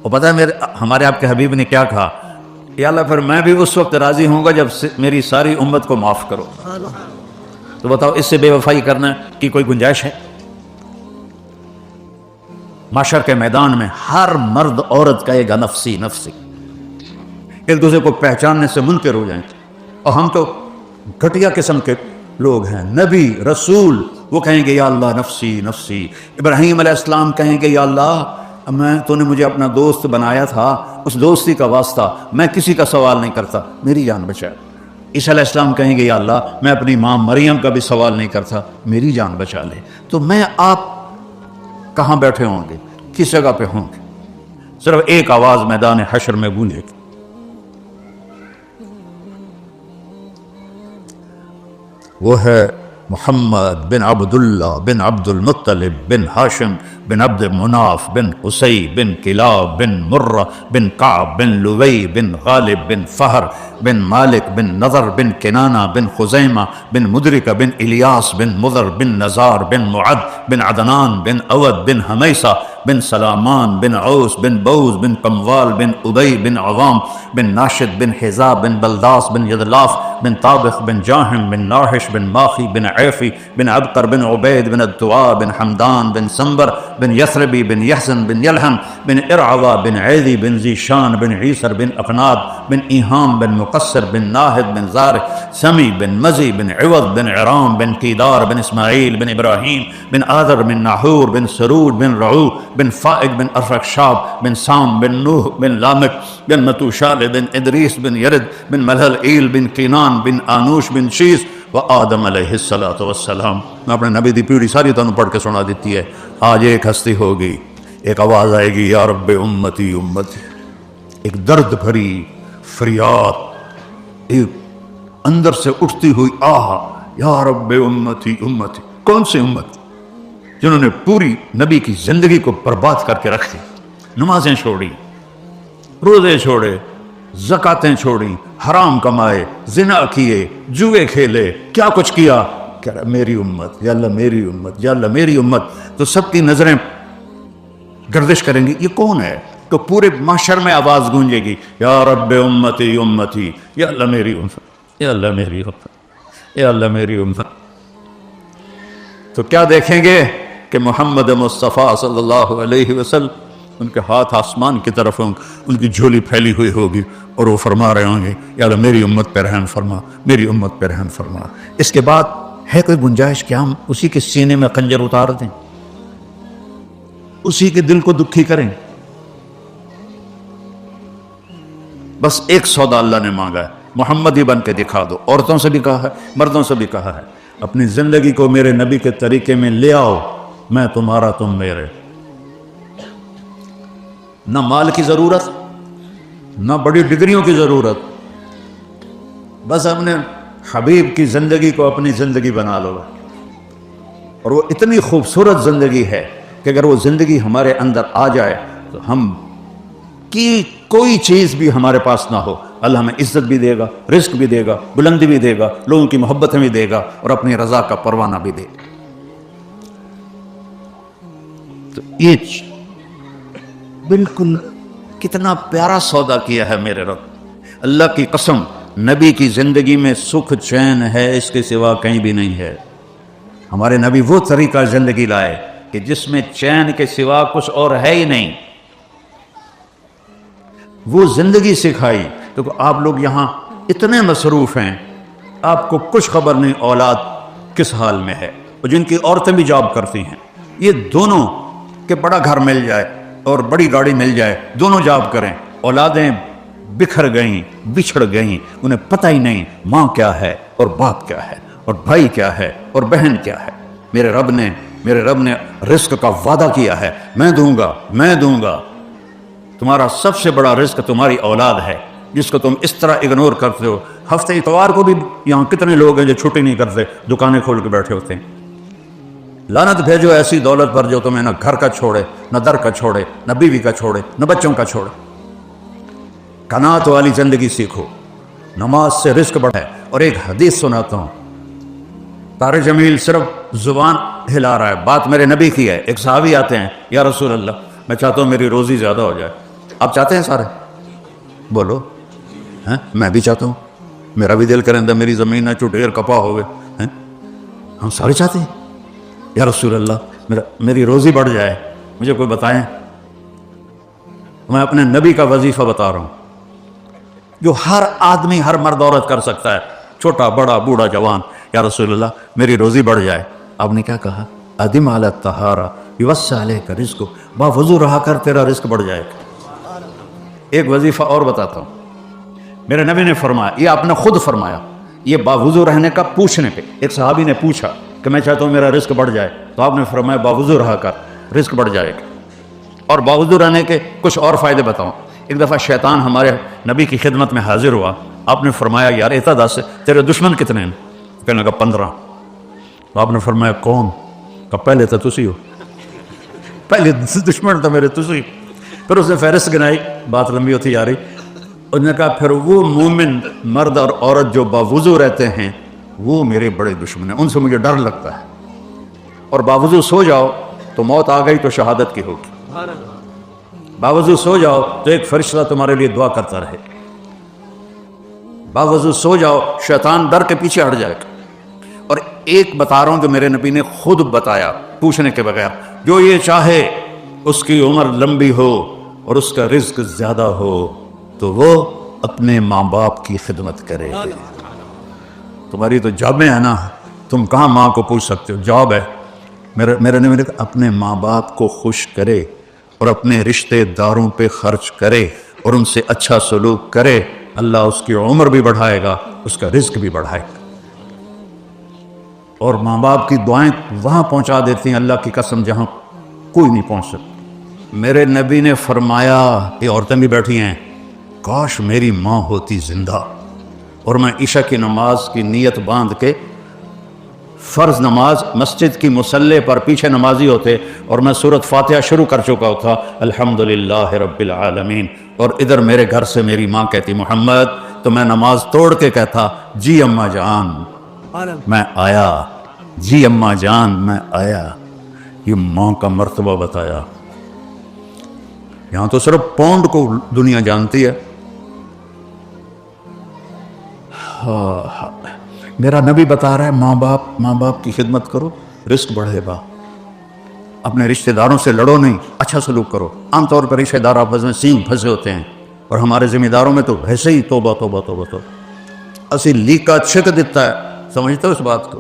اور پتہ ہے ہمارے آپ کے حبیب نے کیا کہا یا اللہ پھر میں بھی اس وقت راضی ہوں گا جب میری ساری امت کو معاف کرو. تو بتاؤ اس سے بے وفائی کرنے کی کوئی گنجائش ہے؟ معاشر کے میدان میں ہر مرد عورت کہے گا نفسی نفسی، ایک دوسرے کو پہچاننے سے منکر ہو جائیں. اور ہم تو گھٹیا قسم کے لوگ ہیں. نبی رسول وہ کہیں گے یا اللہ نفسی نفسی. ابراہیم علیہ السلام کہیں گے یا اللہ تو نے مجھے اپنا دوست بنایا تھا، اس دوستی کا واسطہ میں کسی کا سوال نہیں کرتا، میری جان بچا. عیسیٰ علیہ السلام کہیں گے یا اللہ میں اپنی ماں مریم کا بھی سوال نہیں کرتا، میری جان بچا لے. تو میں آپ کہاں بیٹھے ہوں گے؟ کس جگہ پہ ہوں گے؟ صرف ایک آواز میدان حشر میں گونجے گی، وہ ہے محمد بن عبداللہ بن عبد المطلب بن ہاشم بن عبد مناف بن قصی بن کلاب بن مرہ بن کعب بن لوی بن غالب بن فہر بن مالک بن نضر بن کنانہ بن خزیمہ بن مدرکہ بن الیاس بن مضر بن نزار بن معد بن عدنان بن اود بن حمیسہ بن سلامان بن عوس بن بوز بن قموال بن ابی بن عوام بن ناشد بن حزاب بن بلداس بن یدلاف بن طابخ بن جاہم بن ناحش بن ماخی بن عیفی بن عبقر بن عبید بن الدعاء بن حمدان بن سنبر بن یثربی بن یحزن بن یلحم بن ارعوا بن عیدی بن ذیشان بن عیسر بن اقناد بن ایہام بن مقصر بن ناہد بن زارع سمی بن مزی بن عوض بن عرام بن کیدار بن اسماعیل بن ابراہیم بن آذر بن ناحور بن سرود بن رعو بن فائق بن ارفخشاب بن سام بن نوح بن لامک بن متوشال بن ادریس بن یرد بن ملہل ایل بن کینان بن آنوش بن شیس و آدم علیہ السلام. میں اپنے نبی دی پیڑھی ساری تنوں پڑھ کے سنا دیتی ہے. آج ایک ہستی ہوگی، ایک آواز آئے گی یا رب امتی امتی، ایک درد بھری فریاد، ایک اندر سے اٹھتی ہوئی آہ یا رب امتی امتی. کون سی امت؟ جنہوں نے پوری نبی کی زندگی کو برباد کر کے رکھ دی، نمازیں چھوڑی، روزے چھوڑے، زکاتیں چھوڑی، حرام کمائے، زنا کیے، جوئے کھیلے، کیا کچھ کیا. کہہ رہا میری امت، یا اللہ میری امت، یا اللہ میری امت. تو سب کی نظریں گردش کریں گی یہ کون ہے؟ تو پورے معاشر میں آواز گونجے گی یا رب امتی امتی، یا اللہ میری امت، یا اللہ میری امت، یا اللہ میری امت. تو کیا دیکھیں گے کہ محمد مصطفیٰ صلی اللہ علیہ وسلم، ان کے ہاتھ آسمان کی طرف ہوں، ان کی جھولی پھیلی ہوئی ہوگی اور وہ فرما رہے ہوں گے یا اللہ میری امت پہ رحم فرما، میری امت پہ رحم فرما. اس کے بعد ہے کوئی گنجائش کہ ہم اسی کے سینے میں خنجر اتار دیں، اسی کے دل کو دکھی کریں؟ بس ایک سودا اللہ نے مانگا ہے، محمد ہی بن کے دکھا دو. عورتوں سے بھی کہا ہے، مردوں سے بھی کہا ہے، اپنی زندگی کو میرے نبی کے طریقے میں لے آؤ، میں تمہارا تم میرے. نہ مال کی ضرورت، نہ بڑی ڈگریوں کی ضرورت، بس اپنے حبیب کی زندگی کو اپنی زندگی بنا لو. اور وہ اتنی خوبصورت زندگی ہے کہ اگر وہ زندگی ہمارے اندر آ جائے تو ہم کی کوئی چیز بھی ہمارے پاس نہ ہو، اللہ ہمیں عزت بھی دے گا، رزق بھی دے گا، بلندی بھی دے گا، لوگوں کی محبتیں بھی دے گا، اور اپنی رضا کا پروانہ بھی دے گا. تو یہ بالکل کتنا پیارا سودا کیا ہے میرے رب. اللہ کی قسم نبی کی زندگی میں سکھ چین ہے، اس کے سوا کہیں بھی نہیں ہے. ہمارے نبی وہ طریقہ زندگی لائے کہ جس میں چین کے سوا کچھ اور ہے ہی نہیں. وہ زندگی سکھائی. تو آپ لوگ یہاں اتنے مصروف ہیں، آپ کو کچھ خبر نہیں اولاد کس حال میں ہے. اور جن کی عورتیں بھی جاب کرتی ہیں، یہ دونوں کہ بڑا گھر مل جائے اور بڑی گاڑی مل جائے، دونوں جاب کریں، اولادیں بکھر گئیں، بچھڑ گئیں، انہیں پتہ ہی نہیں ماں کیا ہے اور باپ کیا ہے اور بھائی کیا ہے اور بہن کیا ہے. میرے رب نے رزق کا وعدہ کیا ہے، میں دوں گا. تمہارا سب سے بڑا رزق تمہاری اولاد ہے، جس کو تم اس طرح اگنور کرتے ہو. ہفتے اتوار کو بھی یہاں کتنے لوگ ہیں جو چھٹی نہیں کرتے، دکانیں کھول کے بیٹھے ہوتے ہیں. لعنت بھیجو ایسی دولت پر جو تمہیں نہ گھر کا چھوڑے، نہ در کا چھوڑے، نہ بیوی کا چھوڑے، نہ بچوں کا چھوڑے. قناعت والی زندگی سیکھو، نماز سے رزق بڑھے. اور ایک حدیث سناتا ہوں، طارق جمیل صرف زبان ہلا رہا ہے، بات میرے نبی کی ہے. ایک صحابی آتے ہیں، یا رسول اللہ میں چاہتا ہوں میری روزی زیادہ ہو جائے. آپ چاہتے ہیں سارے؟ بولو. ہیں؟ میں بھی چاہتا ہوں، میرا بھی دل کریں میری زمین ہے چٹیر کپا ہوئے ہیں، ہم سارے چاہتے ہیں یا رسول اللہ میری روزی بڑھ جائے، مجھے کوئی بتائیں۔ میں اپنے نبی کا وظیفہ بتا رہا ہوں جو ہر آدمی، ہر مرد عورت کر سکتا ہے، چھوٹا بڑا بوڑھا جوان، یا رسول اللہ میری روزی بڑھ جائے۔ آپ نے کیا کہا؟ ادم علی الطہارہ یوسع علیک رزق، باوضو رہا کر تیرا رزق بڑھ جائے گا۔ ایک وظیفہ اور بتاتا ہوں، میرے نبی نے فرمایا، یہ آپ نے خود فرمایا، یہ باوضو رہنے کا پوچھنے پہ ایک صحابی نے پوچھا کہ میں چاہتا ہوں میرا رزق بڑھ جائے، تو آپ نے فرمایا باوضو رہا کر رزق بڑھ جائے گا۔ اور باوضو رہنے کے کچھ اور فائدے بتاؤں۔ ایک دفعہ شیطان ہمارے نبی کی خدمت میں حاضر ہوا، آپ نے فرمایا یار اعتداد سے تیرے دشمن کتنے ہیں؟ کہنے لگا 15۔ تو آپ نے فرمایا کون؟ کہ پہلے تو تسی ہو، پہلے دشمن تھا میرے تسی۔ پھر اس نے فہرست گنائی، بات لمبی ہوتی جا رہی۔ اس نے کہا پھر وہ مومن مرد اور عورت جو باوضو رہتے ہیں وہ میرے بڑے دشمن ہیں، ان سے مجھے ڈر لگتا ہے۔ اور باوضو سو جاؤ تو موت آ گئی تو شہادت کی ہوگی، باوضو سو جاؤ تو ایک فرشتہ تمہارے لیے دعا کرتا رہے، باوضو سو جاؤ شیطان ڈر کے پیچھے ہٹ جائے گا۔ اور ایک بتا رہا ہوں جو میرے نبی نے خود بتایا پوچھنے کے بغیر، جو یہ چاہے اس کی عمر لمبی ہو اور اس کا رزق زیادہ ہو تو وہ اپنے ماں باپ کی خدمت کرے۔ تمہاری تو جابیں ہیں نا، تم کہاں ماں کو پوچھ سکتے ہو، جاب ہے۔ میرے نے اپنے ماں باپ کو خوش کرے اور اپنے رشتہ داروں پہ خرچ کرے اور ان سے اچھا سلوک کرے، اللہ اس کی عمر بھی بڑھائے گا، اس کا رزق بھی بڑھائے گا۔ اور ماں باپ کی دعائیں وہاں پہنچا دیتی ہیں اللہ کی قسم جہاں کوئی نہیں پہنچ سکتا۔ میرے نبی نے فرمایا، یہ عورتیں بھی بیٹھی ہیں، کاش میری ماں ہوتی زندہ اور میں عشاء کی نماز کی نیت باندھ کے فرض نماز مسجد کی مصلی پر پیچھے نمازی ہوتے اور میں سورۃ فاتحہ شروع کر چکا ہوتا الحمدللہ رب العالمین، اور ادھر میرے گھر سے میری ماں کہتی محمد، تو میں نماز توڑ کے کہتا جی اماں جان میں آیا، جی اماں جان میں آیا۔ یہ ماں کا مرتبہ بتایا۔ یہاں تو صرف پونڈ کو دنیا جانتی ہے۔ میرا نبی بتا رہا ہے ماں باپ کی خدمت کرو، رزق بڑھے گا۔ اپنے رشتہ داروں سے لڑو نہیں، اچھا سلوک کرو۔ عام طور پر رشتہ دار آپس میں سینگ پھنسے ہوتے ہیں، اور ہمارے ذمہ داروں میں تو ویسے ہی توبہ توبہ توبہ توبہ۔ اسی لیکا چھک دیتا ہے، سمجھتے ہو اس بات کو؟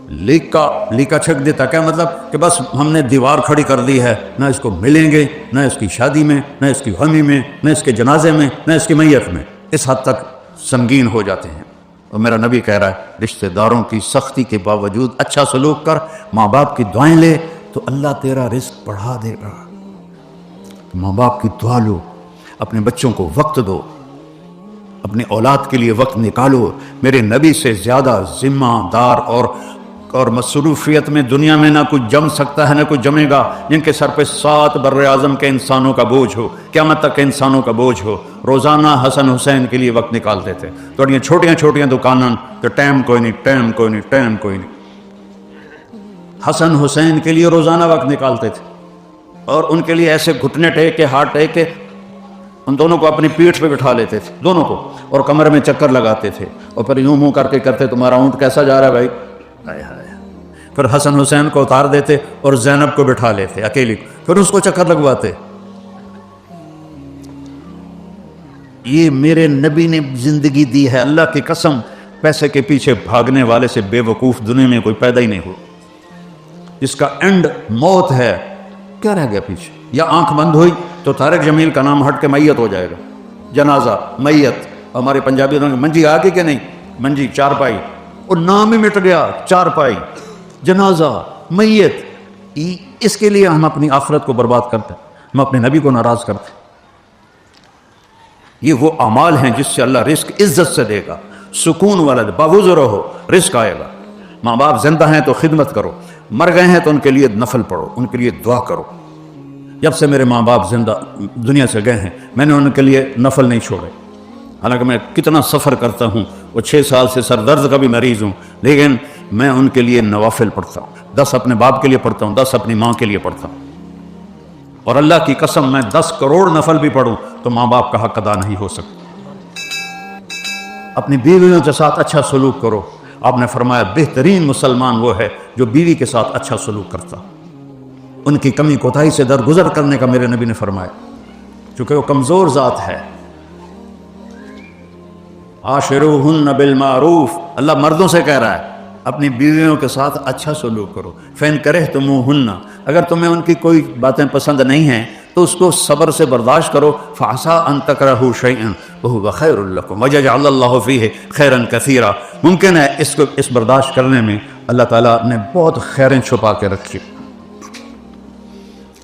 لیکا چھک دیتا کیا مطلب؟ کہ بس ہم نے دیوار کھڑی کر دی ہے، نہ اس کو ملیں گے، نہ اس کی شادی میں، نہ اس کی غمی میں، نہ اس کے جنازے میں، نہ اس کی میت میں۔ اس حد تک سنگین ہو جاتے ہیں۔ اور میرا نبی کہہ رہا ہے رشتہ داروں کی سختی کے باوجود اچھا سلوک کر، ماں باپ کی دعائیں لے تو اللہ تیرا رزق بڑھا دے گا۔ ماں باپ کی دعا لو، اپنے بچوں کو وقت دو، اپنے اولاد کے لیے وقت نکالو۔ میرے نبی سے زیادہ ذمہ دار اور مصروفیت میں دنیا میں نہ کچھ جم سکتا ہے نہ کچھ جمے گا، جن کے سر پہ 7 بر اعظم کے انسانوں کا بوجھ ہو، قیامت تک کے انسانوں کا بوجھ ہو۔ روزانہ حسن حسین کے لیے وقت نکالتے تھے، تھوڑی چھوٹیاں دکاناں تو ٹائم کوئی نہیں۔ حسن حسین کے لیے روزانہ وقت نکالتے تھے، اور ان کے لیے ایسے گھٹنے ٹیک کے ہاتھ ٹیک کے ان دونوں کو اپنی پیٹھ پہ بٹھا لیتے تھے، دونوں کو، اور کمر میں چکر لگاتے تھے، اور پھر یوں منہ کر کے کرتے تمہارا اونٹ کیسا جا رہا ہے بھائی؟ پھر حسن حسین کو اتار دیتے اور زینب کو بٹھا لیتے اکیلی، پھر اس کو چکر لگواتے۔ یہ میرے نبی نے زندگی دی ہے، اللہ کی قسم پیسے کے پیچھے بھاگنے والے سے بے وقوف دنیا میں کوئی پیدا ہی نہیں ہو۔ جس کا اینڈ موت ہے، کیا رہ گیا پیچھے؟ یا آنکھ بند ہوئی تو طارق جمیل کا نام ہٹ کے میت ہو جائے گا، جنازہ میت۔ ہمارے پنجابی منجی آ گئی کہ نہیں؟ منجی چارپائی، اور نام ہی مٹ گیا، چارپائی، جنازہ، میت۔ اس کے لیے ہم اپنی آخرت کو برباد کرتے ہیں، ہم اپنے نبی کو ناراض کرتے ہیں۔ یہ وہ اعمال ہیں جس سے اللہ رزق عزت سے دے گا، سکون والا دے، باوضو رہو رزق آئے گا۔ ماں باپ زندہ ہیں تو خدمت کرو، مر گئے ہیں تو ان کے لیے نفل پڑھو، ان کے لیے دعا کرو۔ جب سے میرے ماں باپ زندہ دنیا سے گئے ہیں، میں نے ان کے لیے نفل نہیں چھوڑے، حالانکہ میں کتنا سفر کرتا ہوں، وہ 6 سال سے سر درد کا بھی مریض ہوں، لیکن میں ان کے لیے نوافل پڑھتا ہوں، 10 اپنے باپ کے لیے پڑھتا ہوں، 10 اپنی ماں کے لیے پڑھتا ہوں۔ اور اللہ کی قسم میں 10 کروڑ نفل بھی پڑھوں تو ماں باپ کا حق ادا نہیں ہو سکتا۔ اپنی بیویوں کے ساتھ اچھا سلوک کرو۔ آپ نے فرمایا بہترین مسلمان وہ ہے جو بیوی کے ساتھ اچھا سلوک کرتا، ان کی کمی کوتاہی سے درگزر کرنے کا میرے نبی نے فرمایا، چونکہ وہ کمزور ذات ہے۔ عاشروہن بالمعروف، اللہ مردوں سے کہہ رہا ہے اپنی بیویوں کے ساتھ اچھا سلوک کرو۔ فَإِن كَرِهْتُمُوهُنَّ، اگر تمہیں ان کی کوئی باتیں پسند نہیں ہیں تو اس کو صبر سے برداشت کرو۔ فَعَسَىٰ أَن تَكْرَهُوا شَيْئًا وَهُوَ خَيْرٌ لَكُمْ وَيَجْعَلَ اللَّهُ فِيهِ خَيْرًا كَثِيرًا، ممکن ہے اس برداشت کرنے میں اللہ تعالیٰ نے بہت خیریں چھپا کے رکھی۔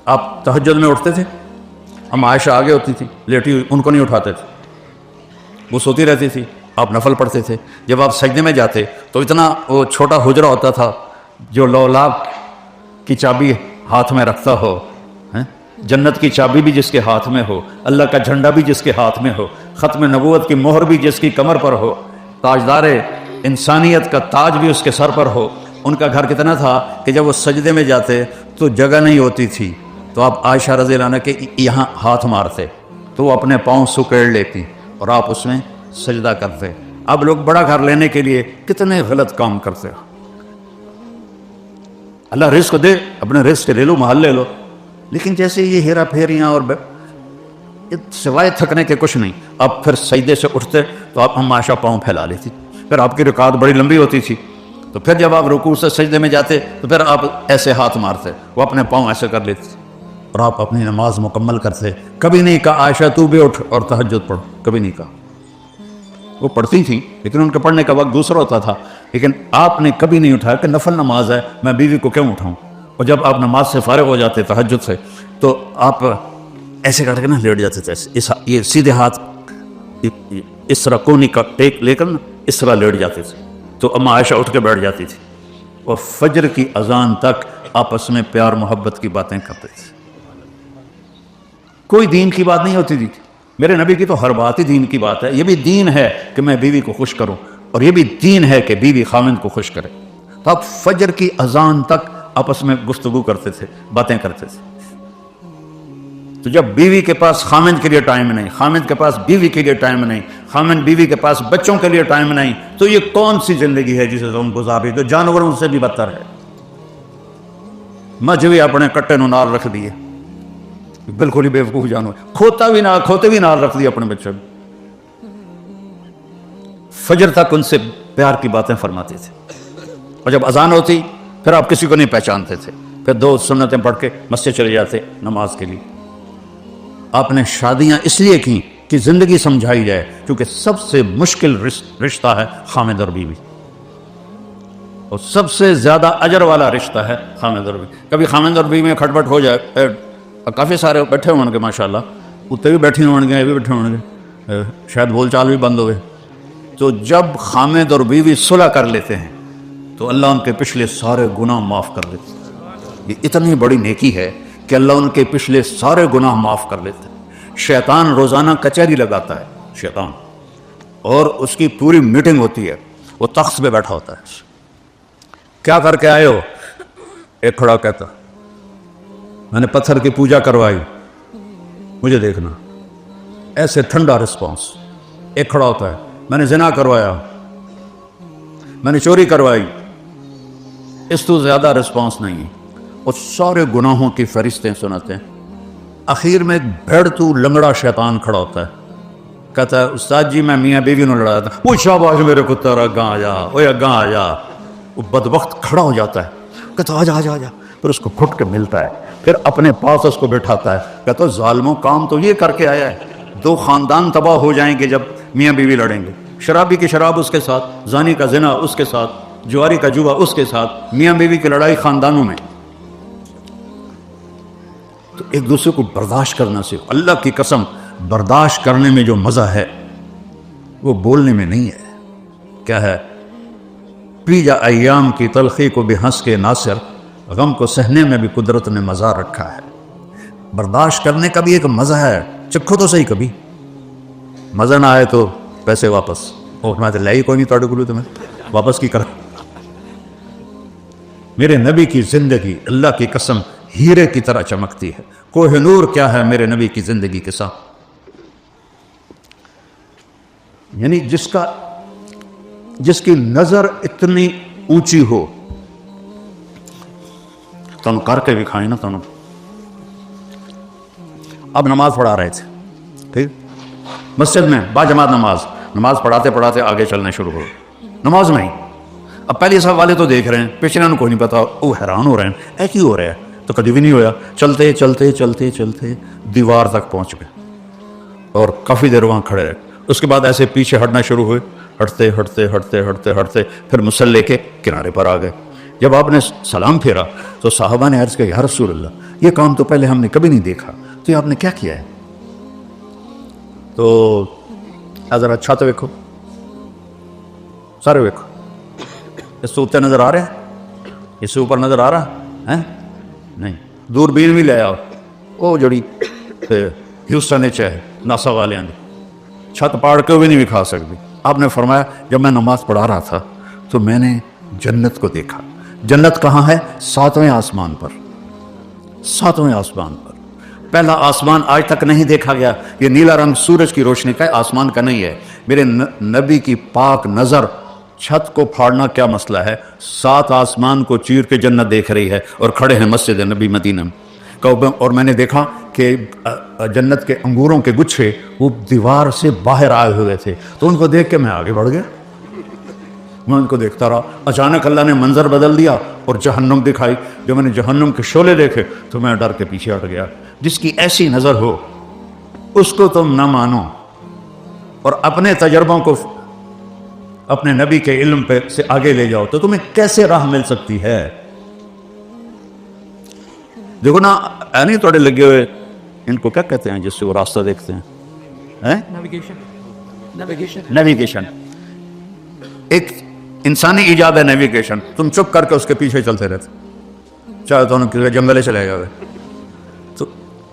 آپ تہجد میں اٹھتے تھے، ہم عائشہ آگے ہوتی تھی لیٹی ہوئی، ان کو نہیں اٹھاتے تھے، وہ سوتی رہتی تھی، آپ نفل پڑھتے تھے۔ جب آپ سجدے میں جاتے تو اتنا وہ چھوٹا حجرہ ہوتا تھا جو لولاک کی چابی ہاتھ میں رکھتا ہو، جنت کی چابی بھی جس کے ہاتھ میں ہو، اللہ کا جھنڈا بھی جس کے ہاتھ میں ہو، ختم نبوت کی مہر بھی جس کی کمر پر ہو، تاجدار انسانیت کا تاج بھی اس کے سر پر ہو۔ ان کا گھر کتنا تھا کہ جب وہ سجدے میں جاتے تو جگہ نہیں ہوتی تھی، تو آپ عائشہ رضی اللہ عنہ کے یہاں ہاتھ مارتے تو وہ اپنے پاؤں سکیڑ لیتی اور آپ اس میں سجدہ کرتے۔ اب لوگ بڑا گھر لینے کے لیے کتنے غلط کام کرتے ہیں۔ اللہ رزق دے، اپنے رزق لے لو، محل لے لو، لیکن جیسے یہ ہیرا پھیریاں اور سوائے تھکنے کے کچھ نہیں۔ اب پھر سجدے سے اٹھتے تو آپ ہم عائشہ پاؤں پھیلا لیتی، پھر آپ کی رکعت بڑی لمبی ہوتی تھی، تو پھر جب آپ رکوع سے سجدے میں جاتے تو پھر آپ ایسے ہاتھ مارتے، وہ اپنے پاؤں ایسے کر لیتی اور آپ اپنی نماز مکمل کرتے۔ کبھی نہیں کہا عائشہ تو بھی اٹھ اور تہجد پڑھ، کبھی نہیں کہا۔ وہ پڑھتی تھیں لیکن ان کے پڑھنے کا وقت دوسرا ہوتا تھا، لیکن آپ نے کبھی نہیں اٹھایا کہ نفل نماز ہے میں بیوی کو کیوں اٹھاؤں۔ اور جب آپ نماز سے فارغ ہو جاتے تہجد سے تو آپ ایسے کر کے نا لیٹ جاتے تھے، یہ سیدھے ہاتھ اس طرح کونی کا ٹیک لے کر نا اس طرح لیٹ جاتے تھے، تو اما عائشہ اٹھ کے بیٹھ جاتی تھی اور فجر کی اذان تک آپس میں پیار محبت کی باتیں کرتے تھے۔ کوئی دین کی بات نہیں ہوتی تھی، میرے نبی کی تو ہر بات ہی دین کی بات ہے۔ یہ بھی دین ہے کہ میں بیوی کو خوش کروں، اور یہ بھی دین ہے کہ بیوی خامند کو خوش کرے۔ تو آپ فجر کی اذان تک آپس میں گفتگو کرتے تھے، باتیں کرتے تھے۔ تو جب بیوی کے پاس خامند کے لیے ٹائم نہیں، خامند کے پاس بیوی کے لیے ٹائم نہیں، خامند بیوی کے پاس بچوں کے لیے ٹائم نہیں، تو یہ کون سی زندگی ہے جسے تم گزار رہی؟ تو جانوروں سے بھی بدتر ہے۔ مجھ بھی اپنے کٹے نو نال رکھ دیے، بالکل ہی بیوقوف جانور، کھوتے بھی نال رکھ دیے اپنے بچے بھی۔ فجر تک ان سے پیار کی باتیں فرماتے تھے، اور جب اذان ہوتی پھر آپ کسی کو نہیں پہچانتے تھے، پھر 2 سنتیں پڑھ کے مسجد چلے جاتے نماز کے لیے۔ آپ نے شادیاں اس لیے کی کہ زندگی سمجھائی جائے، کیونکہ سب سے مشکل رشتہ ہے خامد اور بیوی، اور سب سے زیادہ اجر والا رشتہ ہے خامد اور بیوی۔ کبھی خامد اور بیوی میں کھٹپٹ ہو جائے، کافی سارے بیٹھے ہوں گے ماشاءاللہ، اتنے بھی بیٹھے ہوں گے، یہ بھی بیٹھے ہوں گے، شاید بول چال بھی بند ہوئے، تو جب خامد اور بیوی صلح کر لیتے ہیں تو اللہ ان کے پچھلے سارے گناہ معاف کر دیتے ہیں۔ یہ اتنی بڑی نیکی ہے کہ اللہ ان کے پچھلے سارے گناہ معاف کر لیتے ہیں۔ شیطان روزانہ کچہری لگاتا ہے شیطان، اور اس کی پوری میٹنگ ہوتی ہے، وہ تخت پہ بیٹھا ہوتا ہے، کیا کر کے آئے ہو؟ ایک کھڑا کہتا میں نے پتھر کی پوجا کروائی، مجھے دیکھنا، ایسے ٹھنڈا رسپانس۔ ایک کھڑا ہوتا ہے میں نے زنا کروایا، میں نے چوری کروائی، اس تو زیادہ رسپانس نہیں ہے، اور سارے گناہوں کی فہرستیں سناتے ہیں۔ اخیر میں ایک بھیڑتو لنگڑا شیطان کھڑا ہوتا ہے، کہتا ہے استاد جی میں میاں بیوی نے لڑایا تھا۔ وہ شاباش میرے کتا، اگاں آ جا، اوے اگاں آ جا۔ وہ بدبخت کھڑا ہو جاتا ہے، کہتا آ جا آ جا آ جا، پھر اس کو گھٹ کے ملتا ہے، پھر اپنے پاس اس کو بٹھاتا ہے، کہتا ظالموں کام تو یہ کر کے آیا ہے، 2 خاندان تباہ ہو جائیں گے جب میاں بیوی لڑیں گے، شرابی کی شراب اس کے ساتھ، زانی کا زنا اس کے ساتھ، جواری کا جوا اس کے ساتھ، میاں بیوی کی لڑائی خاندانوں میں۔ تو ایک دوسرے کو برداشت کرنا سیکھو۔ اللہ کی قسم برداشت کرنے میں جو مزہ ہے وہ بولنے میں نہیں ہے۔ کیا ہے؟ پی جا ایام کی تلخی کو بھی ہنس کے ناصر، غم کو سہنے میں بھی قدرت نے مزہ رکھا ہے۔ برداشت کرنے کا بھی ایک مزہ ہے، چکھو تو صحیح، کبھی مزہ نہ آئے تو پیسے واپس، اور میں لائی کوئی نہیں توڑے گلو تمہیں واپس کی کر۔ میرے نبی کی زندگی اللہ کی قسم ہیرے کی طرح چمکتی ہے۔ کوہ نور کیا ہے میرے نبی کی زندگی کے ساتھ، یعنی جس کا جس کی نظر اتنی اونچی ہو. تم کر کے دکھائیں نا. تم اب نماز پڑھا رہے تھے, ٹھیک, مسجد میں باجماعت نماز پڑھاتے پڑھاتے آگے چلنے شروع ہو. نماز میں ہی اب پہلے صاحب والے تو دیکھ رہے ہیں, پچھلے کو نہیں پتا, وہ حیران ہو رہے ہیں اے کیوں ہو رہا ہے, تو کبھی بھی نہیں ہویا. چلتے چلتے چلتے چلتے دیوار تک پہنچ گئے اور کافی دیر وہاں کھڑے رہے. اس کے بعد ایسے پیچھے ہٹنا شروع ہوئے, ہٹتے ہٹتے ہٹتے ہٹتے ہٹتے پھر مصلی کے کنارے پر آ گئے. جب آپ نے سلام پھیرا تو صحابہ نے عرض کیا یا رسول اللہ, یہ کام تو پہلے ہم نے کبھی نہیں دیکھا, تو یہ آپ نے کیا کیا ہے؟ تو ذرا چھت ویکھو, سارے ویکھو, اس سے اوپر نظر آ رہا ہے, اس سے اوپر نظر آ رہا ہے نہیں. دوربین بھی لے آؤ, وہ جڑی ہیوسٹن ہے ناسا والے نے, چھت پاڑ کے بھی نہیں دکھا سکتی. آپ نے فرمایا جب میں نماز پڑھا رہا تھا تو میں نے جنت کو دیکھا. جنت کہاں ہے؟ 7ویں آسمان پر. 7ویں آسمان پر. پہلا آسمان آج تک نہیں دیکھا گیا. یہ نیلا رنگ سورج کی روشنی کا ہے, آسمان کا نہیں ہے. میرے نبی کی پاک نظر چھت کو پھاڑنا کیا مسئلہ ہے؟ 7 آسمان کو چیر کے جنت دیکھ رہی ہے اور کھڑے ہیں مسجد نبی مدینہ میں. اور میں نے دیکھا کہ جنت کے انگوروں کے گچھے وہ دیوار سے باہر آئے ہوئے تھے, تو ان کو دیکھ کے میں آگے بڑھ گیا. میں ان کو دیکھتا رہا. اچانک اللہ نے منظر بدل دیا اور جہنم دکھائی. جب میں نے جہنم کے شعلے دیکھے تو میں ڈر کے پیچھے ہٹ گیا. جس کی ایسی نظر ہو اس کو تم نہ مانو اور اپنے تجربوں کو اپنے نبی کے علم پہ سے آگے لے جاؤ, تو تمہیں کیسے راہ مل سکتی ہے؟ دیکھو نا, نہیں توڑے لگے ہوئے, ان کو کیا کہتے ہیں جس سے وہ راستہ دیکھتے ہیں؟ نیویگیشن. ایک انسانی ایجاد ہے نیویگیشن. تم چپ کر کے اس کے پیچھے چلتے رہتے, چاہے تو ان جنگلے چلے جاؤ. تو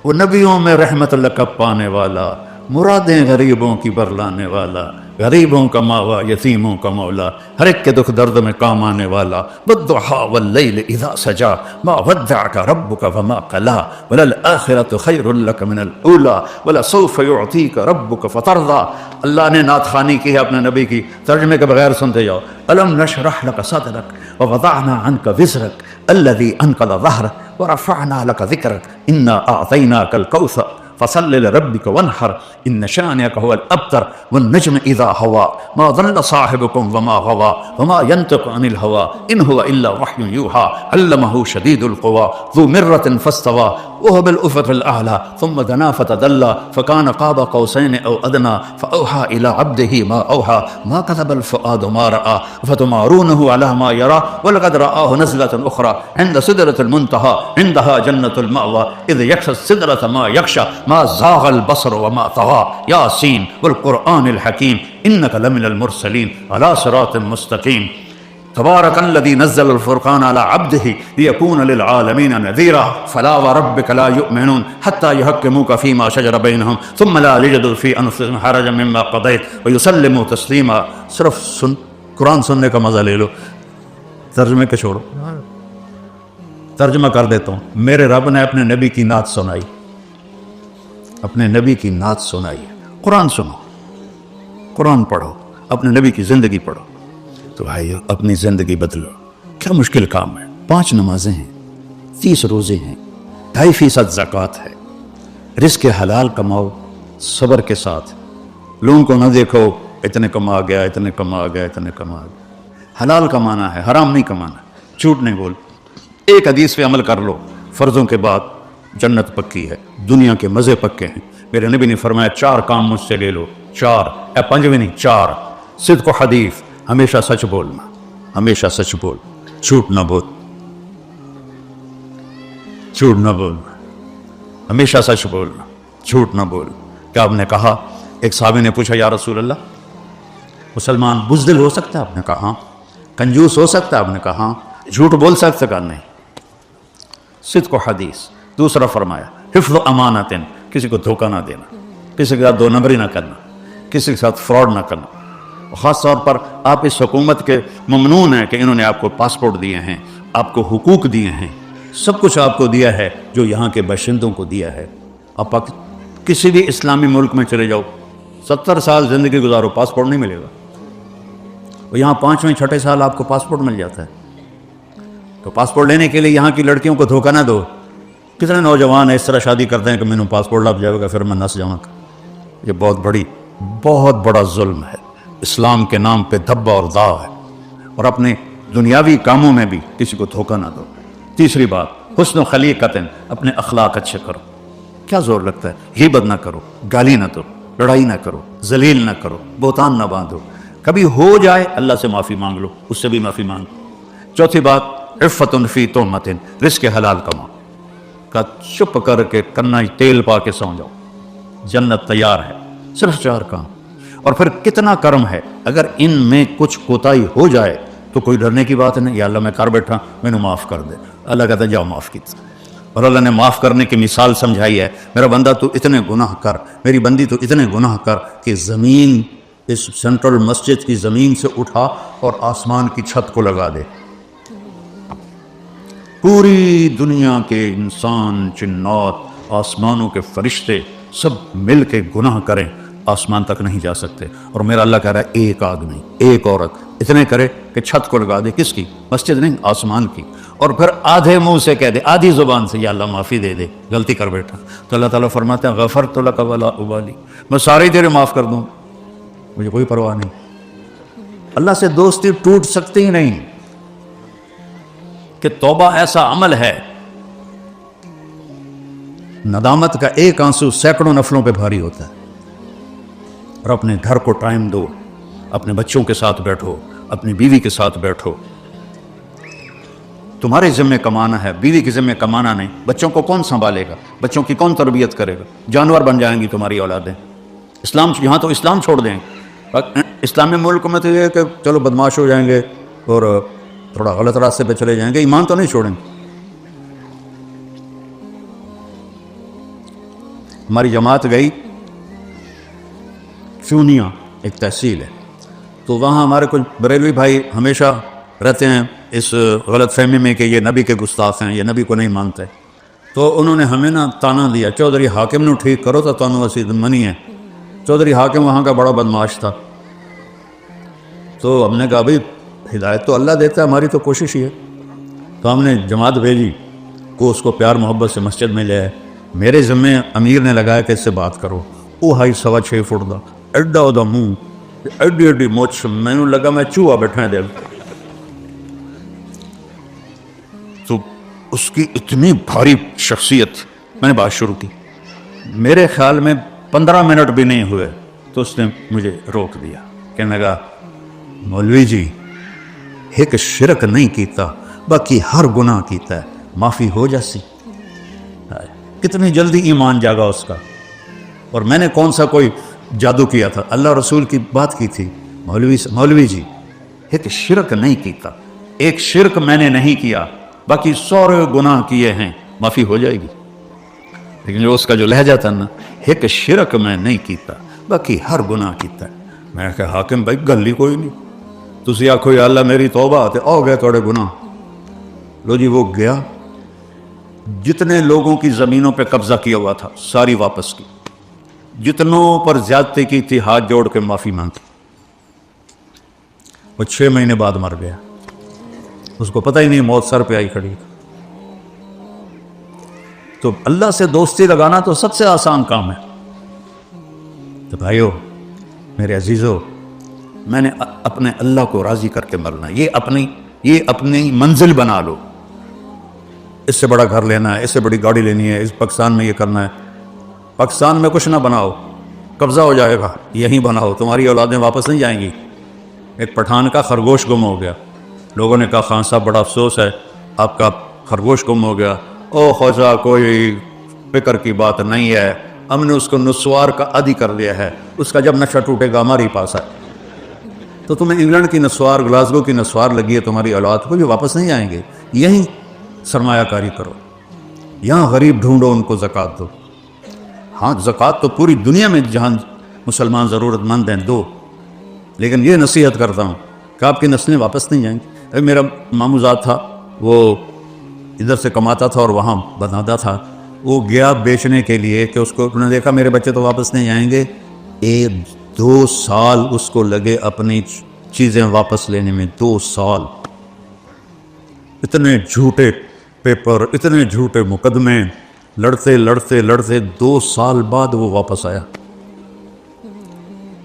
وہ نبیوں میں رحمت اللہ کا پانے والا, مرادیں غریبوں کی برلانے والا, غریبوں کا ماوا, یتیموں کا مولا, ہر ایک کے دکھ درد میں کام آنے والا. والضحیٰ واللیل اذا سجا ما ودعک ربک وما قلا وللآخرۃ خیر لک من الاولی ولسوف یعطیک ربک فترضی. اللہ نے نعت خوانی کی ہے اپنے نبی کی, ترجمے کے بغیر سنتے جاؤ. الم نشرح لک صدرک ووضعنا عنک وزرک الذی انقض ظہرک ورفعنا لک ذکرک انا اعطیناک الکوثر فصل لربک وانحر ان شانئک هو الابتر والنجم اذا هوى ما ضل صاحبكم وما غوى وما ينطق عن الهوى ان هو الا وحي يوحى علمه شديد القوى ذو مرة فاستوى وهو بالافق الاعلى ثم دنا فتدلى فكان قاب قوسين او ادنى فاوحى الى عبده ما اوحى ما كذب الفؤاد ما راى فتمارونه على ما يرى ولقد رآه نزلة اخرى عند سدرة المنتهى عندها جنة المأوى اذ يغشى السدرة ما يغشى ما زاغ البصر وما طغى ياسين والقرآن الحكيم إنك لمن المرسلين على صراط مستقيم تبارك الذي نزل الفرقان على عبده ليكون للعالمين نذيرا فلا وربك لا يؤمنون حتى يحكموك فيما شجر بينهم ثم لا يجدوا في أنفسهم حرجا مما قضيت ويسلموا تسليما. صرف قرآن سننے کا مزہ لے لو, ترجمے کے چھوڑو. ترجمہ کر دیتا ہوں. میرے رب نے اپنے نبی کی نعت سنائی, اپنے نبی کی نعت سنائی. قرآن سنو, قرآن پڑھو, اپنے نبی کی زندگی پڑھو, تو بھائی اپنی زندگی بدلو. کیا مشکل کام ہے. 5 نمازیں ہیں, 30 روزے ہیں, 2.5% زکوٰۃ ہے. رزق حلال کماؤ صبر کے ساتھ. لوگوں کو نہ دیکھو اتنے کما گیا, اتنے کما گیا, اتنے کما گیا. حلال کمانا ہے, حرام نہیں کمانا. جھوٹ نہیں بول. ایک حدیث پہ عمل کر لو, فرضوں کے بعد جنت پکی ہے, دنیا کے مزے پکے ہیں. میرے نبی نے فرمایا 4 کام مجھ سے لے لو. 4 5 نہیں 4. صدق و حدیث, ہمیشہ سچ بولنا, ہمیشہ سچ بول, جھوٹ نہ بول, جھوٹ نہ بول, ہمیشہ سچ بولنا, جھوٹ نہ بول. کیا آپ نے کہا, ایک صحابی نے پوچھا یا رسول اللہ مسلمان بزدل ہو سکتا ہے؟ آپ نے کہا. کنجوس ہو سکتا ہے؟ آپ نے کہا. جھوٹ بول سکتا ہے؟ نہیں. صدق و حدیث. دوسرا فرمایا حفظ و امانت, کسی کو دھوکہ نہ دینا, کسی کے ساتھ 2 نمبری نہ کرنا, کسی کے ساتھ فراڈ نہ کرنا. خاص طور پر آپ اس حکومت کے ممنون ہیں کہ انہوں نے آپ کو پاسپورٹ دیے ہیں, آپ کو حقوق دیے ہیں, سب کچھ آپ کو دیا ہے جو یہاں کے باشندوں کو دیا ہے. آپ کسی بھی اسلامی ملک میں چلے جاؤ, 70 سال زندگی گزارو, پاسپورٹ نہیں ملے گا. اور یہاں 5ویں 6ٹھے سال آپ کو پاسپورٹ مل جاتا ہے۔ تو پاسپورٹ لینے کے لیے یہاں کی لڑکیوں کو دھوکہ نہ دو۔ کتنے نوجوان اس طرح شادی کرتے ہیں کہ مینوں پاسپورٹ لگ جائے گا پھر میں نس جاؤں گا۔ یہ بہت بڑا ظلم ہے، اسلام کے نام پہ دھبا اور داغ ہے۔ اور اپنے دنیاوی کاموں میں بھی کسی کو دھوکہ نہ دو۔ تیسری بات، حسن خلیقت، اپنے اخلاق اچھے کرو۔ کیا زور لگتا ہے؟ غیبت نہ کرو، گالی نہ دو، لڑائی نہ کرو، ذلیل نہ کرو، بہتان نہ باندھو۔ کبھی ہو جائے اللہ سے معافی مانگ لو، اس سے بھی معافی مانگو۔ چوتھی بات، عفت فی تہمت، رزق حلال کماؤ۔ کا چپ کر کے کنا تیل پا کے سو جاؤ، جنت تیار ہے۔ صرف 4 کام، اور پھر کتنا کرم ہے۔ اگر ان میں کچھ کوتاہی ہو جائے تو کوئی ڈرنے کی بات نہیں، یا اللہ میں کر بیٹھا، مینوں معاف کر دے۔ اللہ کہتا ہے جاؤ معاف کیتا، اور اللہ نے معاف کرنے کی مثال سمجھائی ہے۔ میرا بندہ تو اتنے گناہ کر، میری بندی تو اتنے گناہ کر کہ زمین، اس سینٹرل مسجد کی زمین سے اٹھا اور آسمان کی چھت کو لگا دے۔ پوری دنیا کے انسان، جنات، آسمانوں کے فرشتے سب مل کے گناہ کریں، آسمان تک نہیں جا سکتے۔ اور میرا اللہ کہہ رہا ہے ایک آدمی، ایک عورت اتنے کرے کہ چھت کو لگا دے۔ کس کی؟ مسجد نہیں، آسمان کی۔ اور پھر آدھے منہ سے کہہ دے، آدھی زبان سے، یا اللہ معافی دے دے، غلطی کر بیٹھا، تو اللہ تعالیٰ فرماتے ہیں غفرت لک ولا ابالی، میں سارے تیرے معاف کر دوں، مجھے کوئی پرواہ نہیں۔ اللہ سے دوستی ٹوٹ سکتی ہی نہیں، کہ توبہ ایسا عمل ہے، ندامت کا ایک آنسو سینکڑوں نفلوں پہ بھاری ہوتا ہے۔ اور اپنے گھر کو ٹائم دو، اپنے بچوں کے ساتھ بیٹھو، اپنی بیوی کے ساتھ بیٹھو۔ تمہارے ذمہ کمانا ہے، بیوی کے ذمہ کمانا نہیں۔ بچوں کو کون سنبھالے گا؟ بچوں کی کون تربیت کرے گا؟ جانور بن جائیں گی تمہاری اولادیں۔ اسلام یہاں تو اسلام چھوڑ دیں۔ اسلامی ملک میں تو یہ ہے کہ چلو بدماش ہو جائیں گے اور تھوڑا غلط راستے پہ چلے جائیں گے، ایمان تو نہیں چھوڑیں گے۔ ہماری جماعت گئی چونیا، ایک تحصیل ہے، تو وہاں ہمارے کچھ بریلوی بھائی ہمیشہ رہتے ہیں اس غلط فہمی میں کہ یہ نبی کے گستاخ ہیں، یہ نبی کو نہیں مانتے۔ تو انہوں نے ہمیں نا تانا دیا، چودھری حاکم نے ٹھیک کرو تو تانوں اسی منی ہے۔ چودھری حاکم وہاں کا بڑا بدماش تھا، تو ہم نے کہا بھائی ہدایت تو اللہ دیتا ہے، ہماری تو کوشش ہی ہے۔ تو ہم نے جماعت بھیجی کو اس کو پیار محبت سے مسجد میں لے آئے۔ میرے ذمہ امیر نے لگایا کہ اس سے بات کرو۔ وہ 6.25 فٹ دا ایڈا دا منہ، ایڈی ایڈی مچھ، مینوں لگا میں چوہا بیٹھا ہے دل۔ تو اس کی اتنی بھاری شخصیت، میں نے بات شروع کی، میرے خیال میں 15 منٹ بھی نہیں ہوئے تو اس نے مجھے روک دیا، کہنے لگا مولوی جی ایک شرک نہیں کیتا، باقی ہر گناہ کیتا ہے، معافی ہو جاسی۔ کتنی جلدی ایمان جاگا اس کا۔ اور میں نے کون سا کوئی جادو کیا تھا؟ اللہ رسول کی بات کی تھی۔ مولوی جی ایک شرک نہیں کیتا، ایک شرک میں نے نہیں کیا، باقی سارے گناہ کیے ہیں، معافی ہو جائے گی۔ لیکن جو اس کا جو لہجہ تھا نا، ایک شرک میں نہیں کیتا، باقی ہر گناہ کیتا ہے۔ میں نے کہا حاکم بھائی گل ہی کوئی نہیں، تسی آکھو یا اللہ میری توبہ، تے آ گئے توڑے گناہ۔ لو جی وہ گیا، جتنے لوگوں کی زمینوں پہ قبضہ کیا ہوا تھا ساری واپس کی، جتنوں پر زیادتی کی تھی ہاتھ جوڑ کے معافی مانگی۔ وہ 6 مہینے بعد مر گیا، اس کو پتہ ہی نہیں موت سر پہ آئی کھڑی۔ تو اللہ سے دوستی لگانا تو سب سے آسان کام ہے۔ تو بھائیو میرے عزیزو، میں نے اپنے اللہ کو راضی کر کے مرنا، یہ اپنی منزل بنا لو۔ اس سے بڑا گھر لینا ہے، اس سے بڑی گاڑی لینی ہے، اس پاکستان میں یہ کرنا ہے۔ پاکستان میں کچھ نہ بناؤ، قبضہ ہو جائے گا، یہیں بناؤ، تمہاری اولادیں واپس نہیں جائیں گی۔ ایک پٹھان کا خرگوش گم ہو گیا، لوگوں نے کہا خان صاحب بڑا افسوس ہے آپ کا خرگوش گم ہو گیا۔ او خواجہ کوئی فکر کی بات نہیں ہے، ہم نے اس کو نسوار کا عادی کر دیا ہے، اس کا جب نشہ ٹوٹے گا ہمارے پاس ہے۔ تو تمہیں انگلینڈ کی نسوار، گلاسگو کی نسوار لگی ہے تمہاری اولاد کو، بھی واپس نہیں آئیں گے، یہیں سرمایہ کاری کرو، یہاں غریب ڈھونڈو، ان کو زکوٰۃ دو۔ ہاں زکوٰۃ تو پوری دنیا میں جہاں مسلمان ضرورت مند ہیں دو، لیکن یہ نصیحت کرتا ہوں کہ آپ کی نسلیں واپس نہیں جائیں گی۔ میرا ماموزاد تھا، وہ ادھر سے کماتا تھا اور وہاں بناتا تھا، وہ گیا بیچنے کے لیے کہ اس کو انہوں نے دیکھا میرے بچے تو واپس نہیں جائیں گے، 1-2 سال اس کو لگے اپنی چیزیں واپس لینے میں 2 سال، اتنے جھوٹے پیپر، اتنے جھوٹے مقدمے، لڑتے لڑتے لڑتے 2 سال بعد وہ واپس آیا۔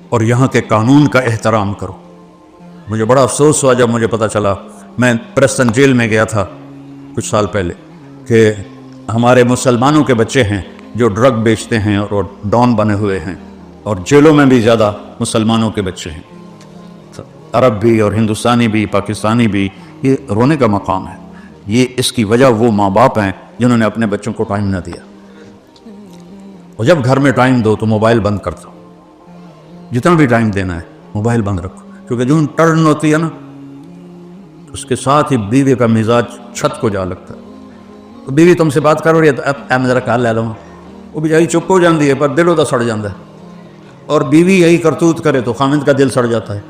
اور یہاں کے قانون کا احترام کرو۔ مجھے بڑا افسوس ہوا جب مجھے پتا چلا، میں پریسٹن جیل میں گیا تھا کچھ سال پہلے، کہ ہمارے مسلمانوں کے بچے ہیں جو ڈرگ بیچتے ہیں اور ڈان بنے ہوئے ہیں، اور جیلوں میں بھی زیادہ مسلمانوں کے بچے ہیں، عرب بھی اور ہندوستانی بھی پاکستانی بھی۔ یہ رونے کا مقام ہے۔ یہ اس کی وجہ وہ ماں باپ ہیں جنہوں نے اپنے بچوں کو ٹائم نہ دیا۔ اور جب گھر میں ٹائم دو تو موبائل بند کر دو، جتنا بھی ٹائم دینا ہے موبائل بند رکھو، کیونکہ جو ٹرن ہوتی ہے نا اس کے ساتھ ہی بیوی کا مزاج چھت کو جا لگتا ہے۔ تو بیوی تم سے بات کر رہی ہے تو اب میں ذرا کال لے لوں، وہ بیچاری چپ ہو جاتی ہے پر دل ہوتا سڑ جاتا ہے، اور بیوی یہی کرتوت کرے تو خامند کا دل سڑ جاتا ہے۔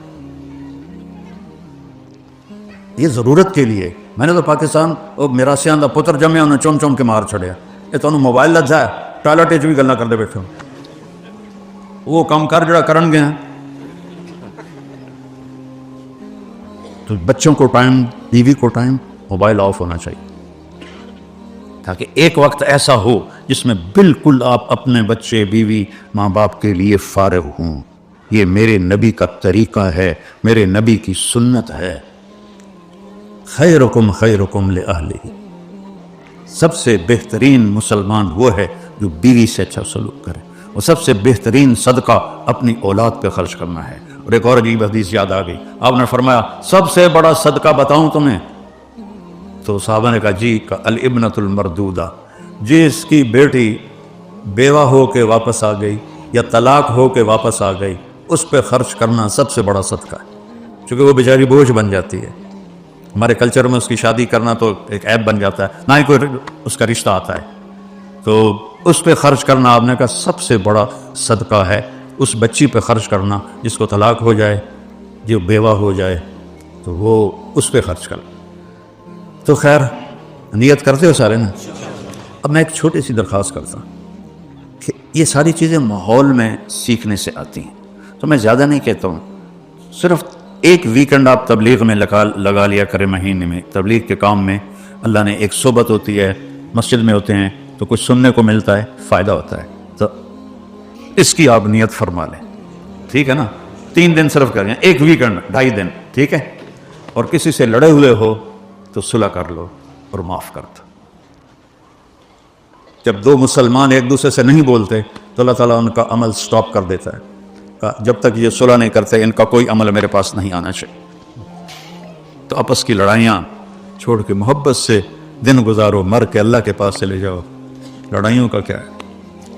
یہ ضرورت کے لیے۔ میں نے تو پاکستان وہ میرا سیاں دا پتر جمے انہیں چوم چوم کے مار چھڑیا، یہ تو انہوں موبائل لگ جائے ٹوائلٹ بھی گلنا کر دے بیٹھے وہ کام کر جڑا کرن گے ہیں۔ تو بچوں کو ٹائم، بیوی کو ٹائم، موبائل آف ہونا چاہیے، تاکہ ایک وقت ایسا ہو جس میں بالکل آپ اپنے بچے، بیوی، ماں باپ کے لیے فارغ ہوں۔ یہ میرے نبی کا طریقہ ہے، میرے نبی کی سنت ہے۔ خیرکم خیرکم لأہلہ، سب سے بہترین مسلمان وہ ہے جو بیوی سے اچھا سلوک کرے، اور سب سے بہترین صدقہ اپنی اولاد پہ خرچ کرنا ہے۔ اور ایک اور عجیب حدیث یاد آ گئی، آپ نے فرمایا سب سے بڑا صدقہ بتاؤں تمہیں؟ تو صحابہ نے کہا جی، کا الابنۃ المردودہ، جس کی بیٹی بیوہ ہو کے واپس آ گئی یا طلاق ہو کے واپس آ گئی، اس پہ خرچ کرنا سب سے بڑا صدقہ ہے، چونکہ وہ بیچاری بوجھ بن جاتی ہے۔ ہمارے کلچر میں اس کی شادی کرنا تو ایک عیب بن جاتا ہے، نہ ہی کوئی اس کا رشتہ آتا ہے، تو اس پہ خرچ کرنا آپ نے کہا سب سے بڑا صدقہ ہے۔ اس بچی پہ خرچ کرنا جس کو طلاق ہو جائے، جو بیوہ ہو جائے، تو وہ اس پہ خرچ کر۔ تو خیر نیت کرتے ہو سارے نا؟ اب میں ایک چھوٹی سی درخواست کرتا ہوں کہ یہ ساری چیزیں ماحول میں سیکھنے سے آتی ہیں، تو میں زیادہ نہیں کہتا ہوں، صرف ایک ویکنڈ آپ تبلیغ میں لگا لیا کریں، مہینے میں تبلیغ کے کام میں۔ اللہ نے ایک صحبت ہوتی ہے، مسجد میں ہوتے ہیں تو کچھ سننے کو ملتا ہے، فائدہ ہوتا ہے، تو اس کی آپ نیت فرما لیں، ٹھیک ہے نا؟ 3 دن صرف کریں، ایک ویکنڈ 2.5 دن، ٹھیک ہے؟ اور کسی سے لڑے ہوئے ہو تو صلح کر لو اور معاف کر دو۔ جب 2 مسلمان ایک دوسرے سے نہیں بولتے تو اللہ تعالیٰ ان کا عمل سٹاپ کر دیتا ہے، جب تک یہ صلح نہیں کرتے ان کا کوئی عمل میرے پاس نہیں آنا چاہیے۔ تو آپس کی لڑائیاں چھوڑ کے محبت سے دن گزارو، مر کے اللہ کے پاس چلے جاؤ، لڑائیوں کا کیا ہے؟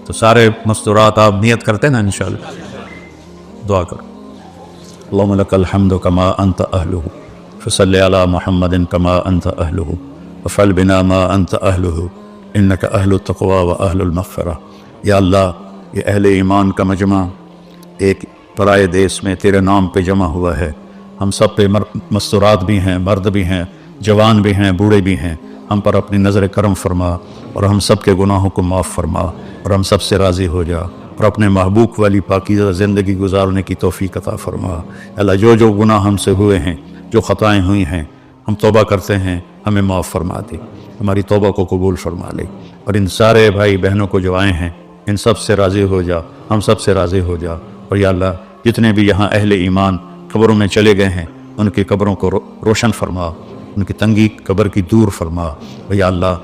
تو سارے مستورات آپ نیت کرتے ہیں نا انشاءاللہ؟ دعا کرو۔ اللہم لک الحمد کما انت اہلہ، فصلی علی محمد کما انت اہلہ، وفعل بنا ما انت اہلہ، انک اہل التقوی و اہل المغفرہ۔ یا اللہ، یہ اہل ایمان کا مجمع ایک پرائے دیس میں تیرے نام پہ جمع ہوا ہے، ہم سب پہ مستورات بھی ہیں، مرد بھی ہیں، جوان بھی ہیں، بوڑھے بھی ہیں، ہم پر اپنی نظر کرم فرما اور ہم سب کے گناہوں کو معاف فرما اور ہم سب سے راضی ہو جا، اور اپنے محبوب والی پاکیزہ زندگی گزارنے کی توفیق عطا فرما۔ اللہ، جو گناہ ہم سے ہوئے ہیں، جو خطائیں ہوئی ہیں، ہم توبہ کرتے ہیں، ہمیں معاف فرما دے، ہماری توبہ کو قبول فرما لے، اور ان سارے بھائی بہنوں کو جو آئے ہیں ان سب سے راضی ہو جا، ہم سب سے راضی ہو جا۔ اور یا اللہ، جتنے بھی یہاں اہل ایمان قبروں میں چلے گئے ہیں ان کی قبروں کو روشن فرما، ان کی تنگی قبر کی دور فرما۔ اور یا اللہ،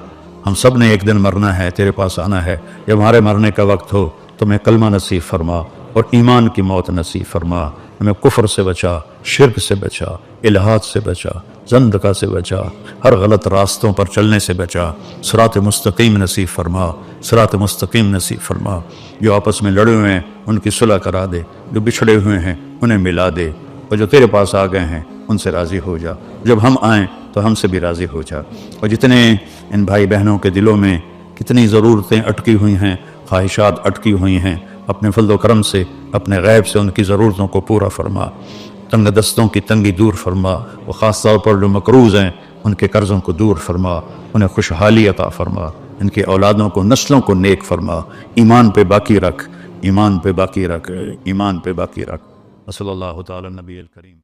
ہم سب نے ایک دن مرنا ہے، تیرے پاس آنا ہے، جب ہمارے مرنے کا وقت ہو تو ہمیں کلمہ نصیب فرما اور ایمان کی موت نصیب فرما، ہمیں کفر سے بچا، شرک سے بچا، الہات سے بچا، زندقہ سے بچا، ہر غلط راستوں پر چلنے سے بچا، صراط مستقیم نصیب فرما، صراط مستقیم نصیب فرما۔ جو آپس میں لڑے ہوئے ہیں ان کی صلح کرا دے، جو بچھڑے ہوئے ہیں انہیں ملا دے، اور جو تیرے پاس آ گئے ہیں ان سے راضی ہو جا، جب ہم آئیں تو ہم سے بھی راضی ہو جا۔ اور جتنے ان بھائی بہنوں کے دلوں میں کتنی ضرورتیں اٹکی ہوئی ہیں، خواہشات اٹکی ہوئی ہیں، اپنے فضل و کرم سے، اپنے غیب سے ان کی ضرورتوں کو پورا فرما، تنگ دستوں کی تنگی دور فرما، وہ خاص طور پر جو مقروض ہیں ان کے قرضوں کو دور فرما، انہیں خوشحالی عطا فرما، ان کے اولادوں کو، نسلوں کو نیک فرما، ایمان پہ باقی رکھ، ایمان پہ باقی رکھ، ایمان پہ باقی رکھ۔ صلی اللہ تعالی نبی الکریم۔